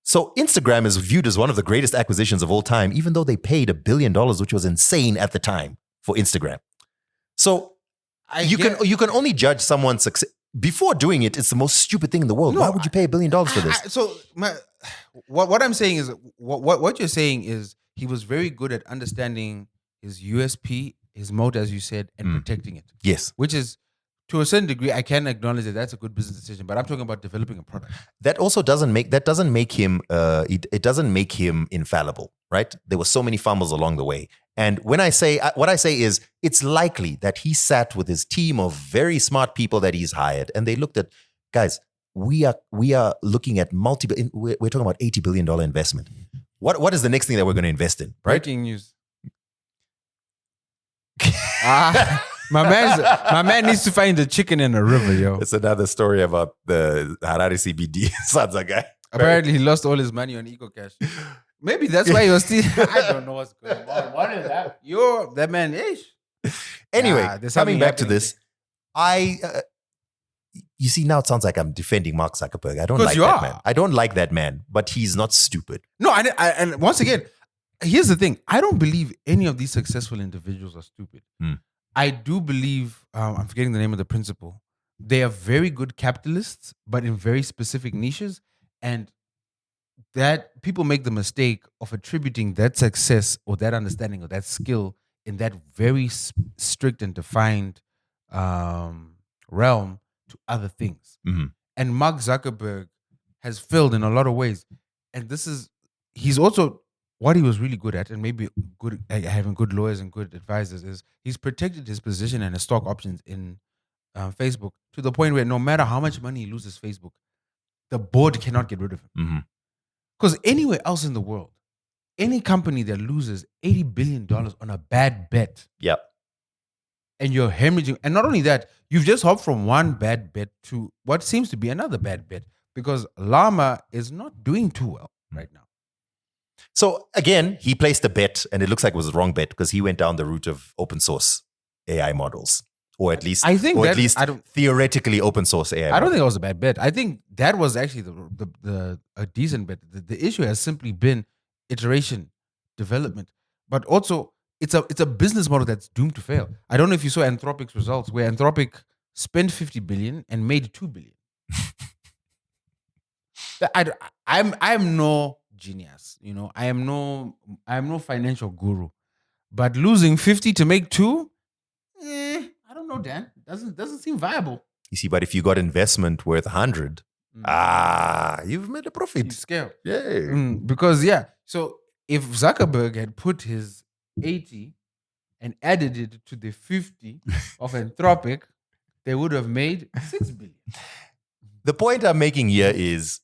So Instagram is viewed as one of the greatest acquisitions of all time, even though they paid $1 billion, which was insane at the time for Instagram. So you can only judge someone's success before doing it. It's the most stupid thing in the world. Why would you pay $1 billion for this? What I'm saying is what you're saying is he was very good at understanding his USP, his moat, as you said, and protecting it. Yes, which is, to a certain degree, I can acknowledge that that's a good business decision. But I'm talking about developing a product. That also doesn't make him it doesn't make him infallible, right? There were so many fumbles along the way. And what I say is, it's likely that he sat with his team of very smart people that he's hired, and they looked at, guys, we are looking at we're talking about $80 billion investment. What is the next thing that we're going to invest in, right? Breaking news. My man needs to find a chicken in a river, yo. It's another story about the Harare CBD Sadza guy. Apparently, he lost all his money on EcoCash. Maybe that's why he was still. I don't know what's going on. What is that? That man ish. Anyway, there's coming something back to happening this, you see, now it sounds like I'm defending Mark Zuckerberg. I don't 'Cause like you that are. man. I don't like that man, but he's not stupid. No, and once again, here's the thing. I don't believe any of these successful individuals are stupid. I do believe, I'm forgetting the name of the principal. They are very good capitalists, but in very specific niches. And that people make the mistake of attributing that success or that understanding or that skill in that very strict and defined realm to other things. And Mark Zuckerberg has failed in a lot of ways. And he's also, what he was really good at, and maybe good at having good lawyers and good advisors, is he's protected his position and his stock options in Facebook to the point where no matter how much money he loses Facebook, the board cannot get rid of him. Because anywhere else in the world, any company that loses $80 billion on a bad bet, Yep. and you're hemorrhaging, and not only that, you've just hopped from one bad bet to what seems to be another bad bet, because Llama is not doing too well right now. So again, he placed a bet, and it looks like it was the wrong bet because he went down the route of open source AI models, or at least, theoretically open source AI. I don't think it was a bad bet. I think that was actually a decent bet. The issue has simply been iteration, development, but also it's a business model that's doomed to fail. I don't know if you saw Anthropic's results, where Anthropic spent 50 billion and made 2 billion. I'm no genius, I am no financial guru, but losing 50 to make 2, I don't know, Dan. Doesn't seem viable. You see, but if you got investment worth 100, you've made a profit. You scale. Yeah. Because so if Zuckerberg had put his 80 and added it to the 50 of Anthropic, they would have made 6 billion. The point I'm making here is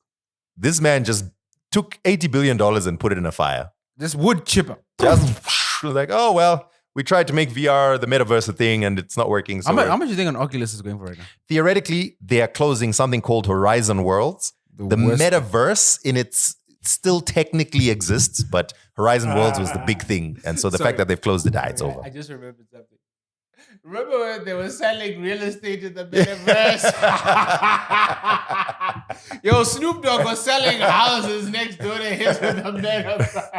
this man just took $80 billion and put it in a fire. This wood chipper. Just like, oh, well, we tried to make VR, the metaverse, a thing, and it's not working. So how much do you think an Oculus is going for right now? Theoretically, they are closing something called Horizon Worlds. The metaverse in its still technically exists, but Horizon Worlds was the big thing. And so the fact that they've closed it, it's over. I just remembered something. Remember when they were selling real estate in the metaverse? Yo, Snoop Dogg was selling houses next door to his in the metaverse.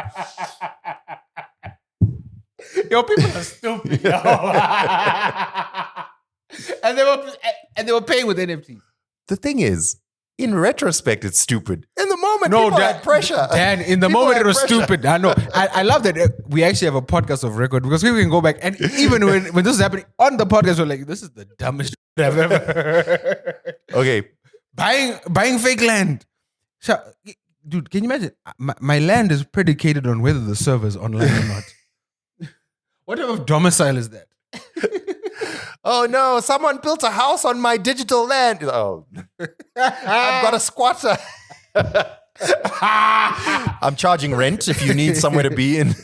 Yo, people are stupid, yo. and they were paying with NFTs. The thing is, in retrospect, it's stupid. In the moment, people had pressure. Dan, in the moment, it was stupid. I know. I love that we actually have a podcast of record because people can go back. And even when this is happening on the podcast, we're like, this is the dumbest shit I've ever heard. Okay. Buying fake land. Dude, can you imagine? My land is predicated on whether the server is online or not. What type of domicile is that? Oh no, someone built a house on my digital land. Oh, I've got a squatter. I'm charging rent if you need somewhere to be in.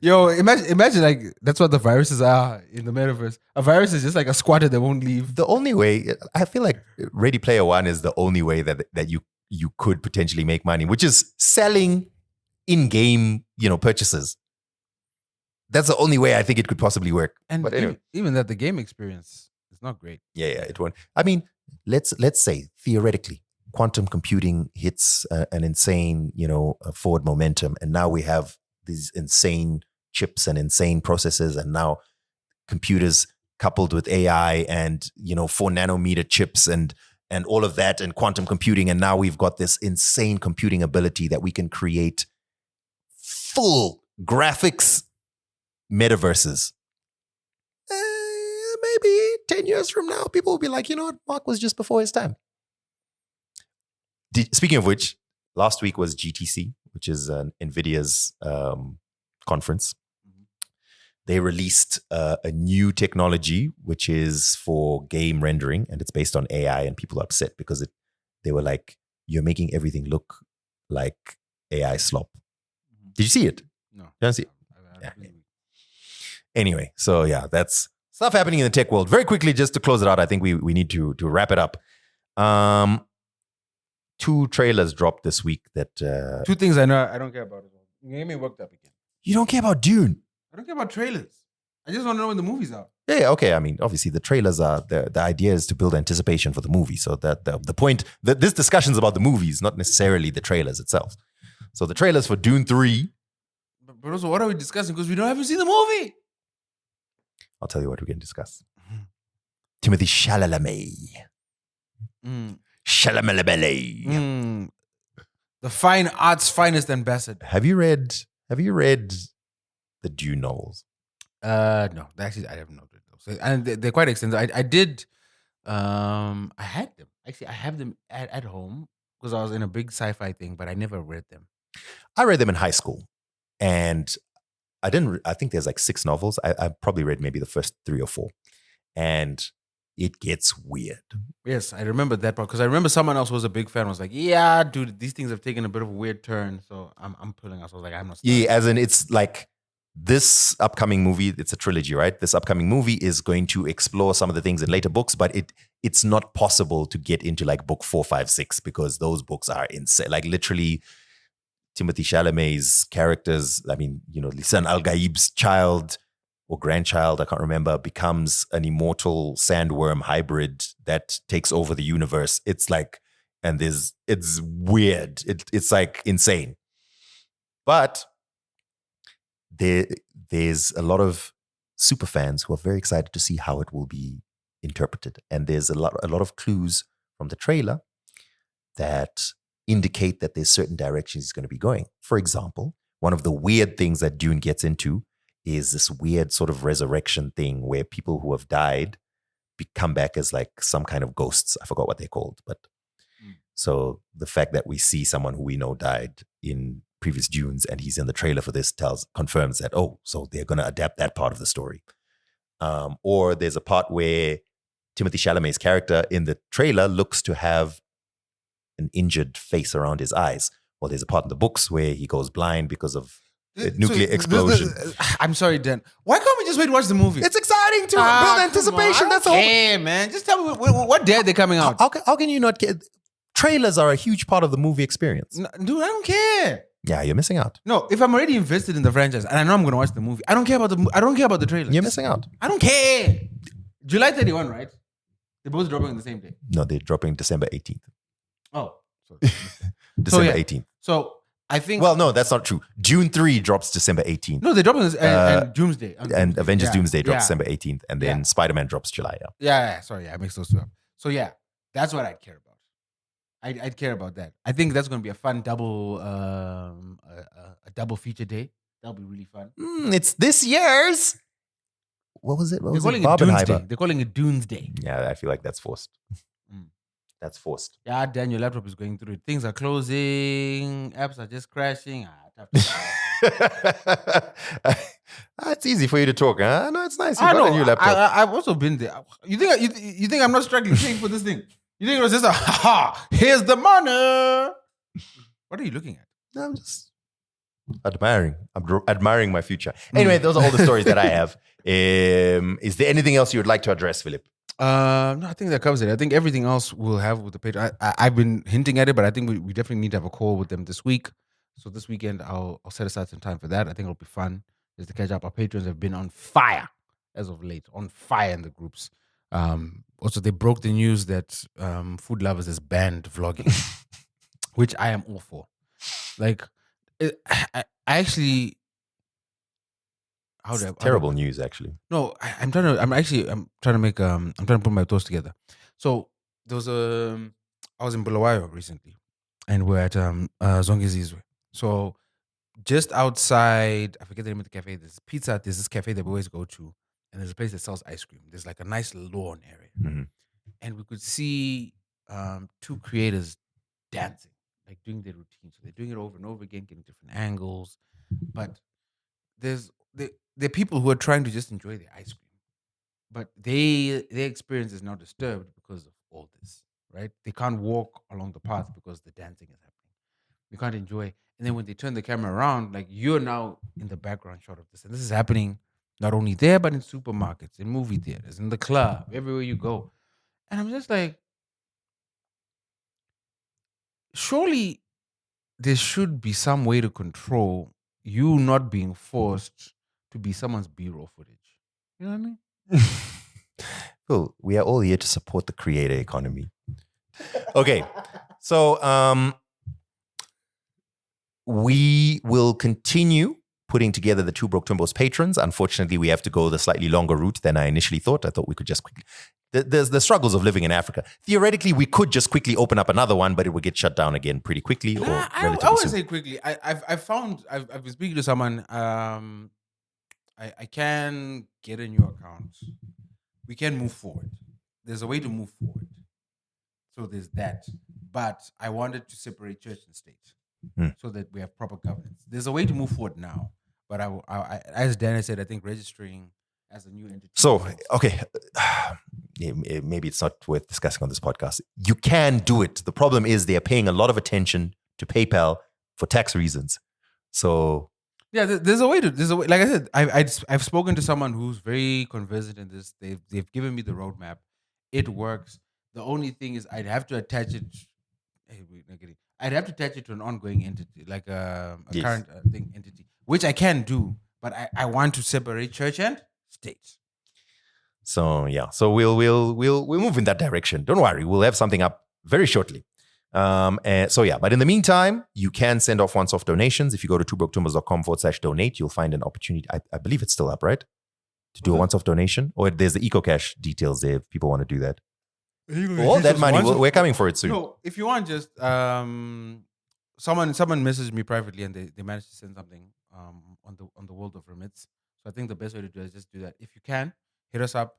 Yo, imagine like that's what the viruses are in the metaverse. A virus is just like a squatter that won't leave. The only way, I feel like Ready Player One is the only way that you could potentially make money, which is selling in-game, purchases. That's the only way I think it could possibly work. And but anyway. even that the game experience is not great. Yeah, it won't. I mean, let's say theoretically, quantum computing hits an insane, forward momentum, and now we have these insane chips and insane processors, and now computers coupled with AI and 4 nanometer chips and all of that, and quantum computing, and now we've got this insane computing ability that we can create full graphics metaverses. Maybe 10 years from now, people will be like, what, Mark was just before his time. Speaking of which, last week was GTC, which is NVIDIA's conference. They released a new technology, which is for game rendering, and it's based on AI, and people are upset because they were like, you're making everything look like AI slop. Did you see it? No. You don't see it? Yeah. Anyway, so yeah, that's Stuff happening in the tech world. Very quickly, just to close it out, I think we need to wrap it up. 2 trailers dropped this week that... 2 things I know I don't care about as well. You made me worked up again. You don't care about Dune? I don't care about trailers. I just want to know when the movie's out. Yeah, okay. I mean, obviously, the trailers are... The idea is to build anticipation for the movie. So that the point... This discussion's about the movies, not necessarily the trailers itself. So the trailers for Dune 3... But also, what are we discussing? Because we haven't seen the movie. I'll tell you what we can discuss. Timothy Chalamet. Chalamet. The fine arts finest ambassador. Have you read the Dune novels? No, actually, I haven't noted those, and they're quite extensive. I did. I had them. Actually, I have them at home because I was in a big sci-fi thing, but I never read them. I read them in high school, and I didn't. I think there's like 6 novels. I probably read maybe the first 3 or 4, and it gets weird. Yes, I remember that part because I remember someone else was a big fan. Was like, "Yeah, dude, these things have taken a bit of a weird turn." So I'm pulling out. So I was like, "I'm not." Yeah, as in it's like this upcoming movie. It's a trilogy, right? This upcoming movie is going to explore some of the things in later books, but it's not possible to get into like book 4, 5, 6 because those books are insane. Like literally. Timothy Chalamet's characters, I mean, Lisan Al-Gaib's child or grandchild, I can't remember, becomes an immortal sandworm hybrid that takes over the universe. It's like, and it's weird. It's like insane. But there's a lot of super fans who are very excited to see how it will be interpreted. And there's a lot of clues from the trailer that indicate that there's certain directions it's going to be going. For example, one of the weird things that Dune gets into is this weird sort of resurrection thing where people who have died come back as like some kind of ghosts. I forgot what they're called. But so the fact that we see someone who we know died in previous Dunes and he's in the trailer for this confirms that, so they're going to adapt that part of the story. Or there's a part where Timothy Chalamet's character in the trailer looks to have an injured face around his eyes. Well, there's a part in the books where he goes blind because of a nuclear explosion. I'm sorry, Dan. Why can't we just wait to watch the movie? It's exciting to build anticipation. That's all. Hey, man. Just tell me what day they're coming out. How can you not get... Trailers are a huge part of the movie experience. No, dude, I don't care. Yeah, you're missing out. No, if I'm already invested in the franchise and I know I'm going to watch the movie, I don't care about the trailer. You're missing out. I don't care. July 31, right? They're both dropping on the same day. No, they're dropping December 18th. Oh. December 18th. So I think... Well, no, that's not true. June 3 drops December 18th. No, they're dropping this and Doomsday. And Avengers Doomsday drops December 18th. And then Spider-Man drops July. Sorry, I mixed those 2 up. So yeah, that's what I'd care about. I'd care about that. I think that's going to be a fun double feature day. That'll be really fun. It's this year's... What was it? They're calling it Doomsday. They're calling it Doomsday. Yeah, I feel like that's forced. That's forced. Yeah, Dan, your laptop is going through it. Things are closing. Apps are just crashing. It's easy for you to talk. Huh? No, it's nice. You got a new laptop. I've also been there. You think I'm not struggling paying for this thing? You think it was just here's the money. What are you looking at? No, I'm just admiring. I'm admiring my future. Anyway, those are all the stories that I have. Is there anything else you would like to address, Philip? No, I think that covers it. I think everything else we'll have with the page. I've been hinting at it, but I think we definitely need to have a call with them this week. So this weekend, I'll set aside some time for that. I think it'll be fun just to catch up. Our patrons have been on fire as of late, on fire in the groups. Also, they broke the news that Food Lovers has banned vlogging, which I am all for. Like, I actually... Terrible news, actually. No, I'm trying to put my thoughts together. So there was I was in Bulawayo recently, and we're at Zongezizwe. So just outside, I forget the name of the cafe. There's pizza. There's this cafe that we always go to, and there's a place that sells ice cream. There's like a nice lawn area, and we could see 2 creators dancing, like doing their routine. So they're doing it over and over again, getting different angles, but there are people who are trying to just enjoy their ice cream, but their experience is now disturbed because of all this, right? They can't walk along the path because the dancing is happening. We can't enjoy. And then when they turn the camera around, like you're now in the background shot of this, and this is happening Not only there, but in supermarkets, in movie theaters, in the club, everywhere you go. And I'm just like, surely there should be some way to control you not being forced to be someone's B-roll footage. You know what I mean? Well, we are all here to support the creator economy. Okay, so we will continue putting together the Two Broke Twimbos patrons. Unfortunately, we have to go the slightly longer route than I initially thought. I thought we could just quickly... There's the struggles of living in Africa. Theoretically, we could just quickly open up another one, but it would get shut down again pretty quickly. Or I relatively would soon. say quickly. I've been speaking to someone. I can get a new account. We can move forward. There's a way to move forward. So there's that. But I wanted to separate church and state so that we have proper governance. There's a way to move forward now. But I as Dana said, I think registering as a new entity. So, okay, maybe it's not worth discussing on this podcast. You can do it. The problem is they are paying a lot of attention to PayPal for tax reasons. So, yeah, there's a way. Like I said, I've spoken to someone who's very conversant in this. They've given me the roadmap. It works. The only thing is I'd have to attach it. I'd have to attach it to an ongoing entity, like a Yes. current entity, which I can do. But I want to separate church and state. So yeah, so we'll move in that direction. Don't worry, we'll have something up very shortly. So yeah, but in the meantime, you can send off once-off donations. If you go to twobroketwimbos.com/donate, you'll find an opportunity. I believe it's still up, right? To do a once-off donation, or there's the EcoCash details there if people want to do that. All that money, we're coming for it soon. No, if you want, just someone messaged me privately and they managed to send something on the world of remits. So I think the best way to do it is just do that. If you can, hit us up,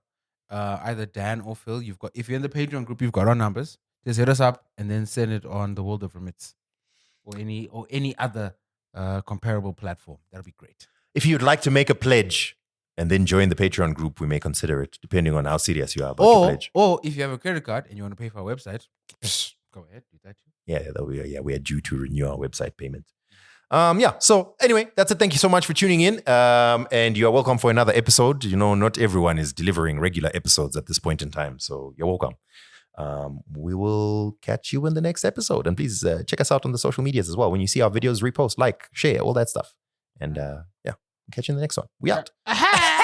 either Dan or Phil. If you're in the Patreon group, you've got our numbers. Just hit us up and then send it on the world of remits or any other comparable platform. That'll be great. If you'd like to make a pledge and then join the Patreon group, we may consider it, depending on how serious you are about your pledge. Or if you have a credit card and you want to pay for our website, go ahead, do that too. Yeah, we are due to renew our website payment. So anyway, that's it. Thank you so much for tuning in. And you are welcome for another episode. You know, not everyone is delivering regular episodes at this point in time. So you're welcome. We will catch you in the next episode. And please check us out on the social medias as well. When you see our videos, repost, like, share, all that stuff. And catch you in the next one. We out. Aha!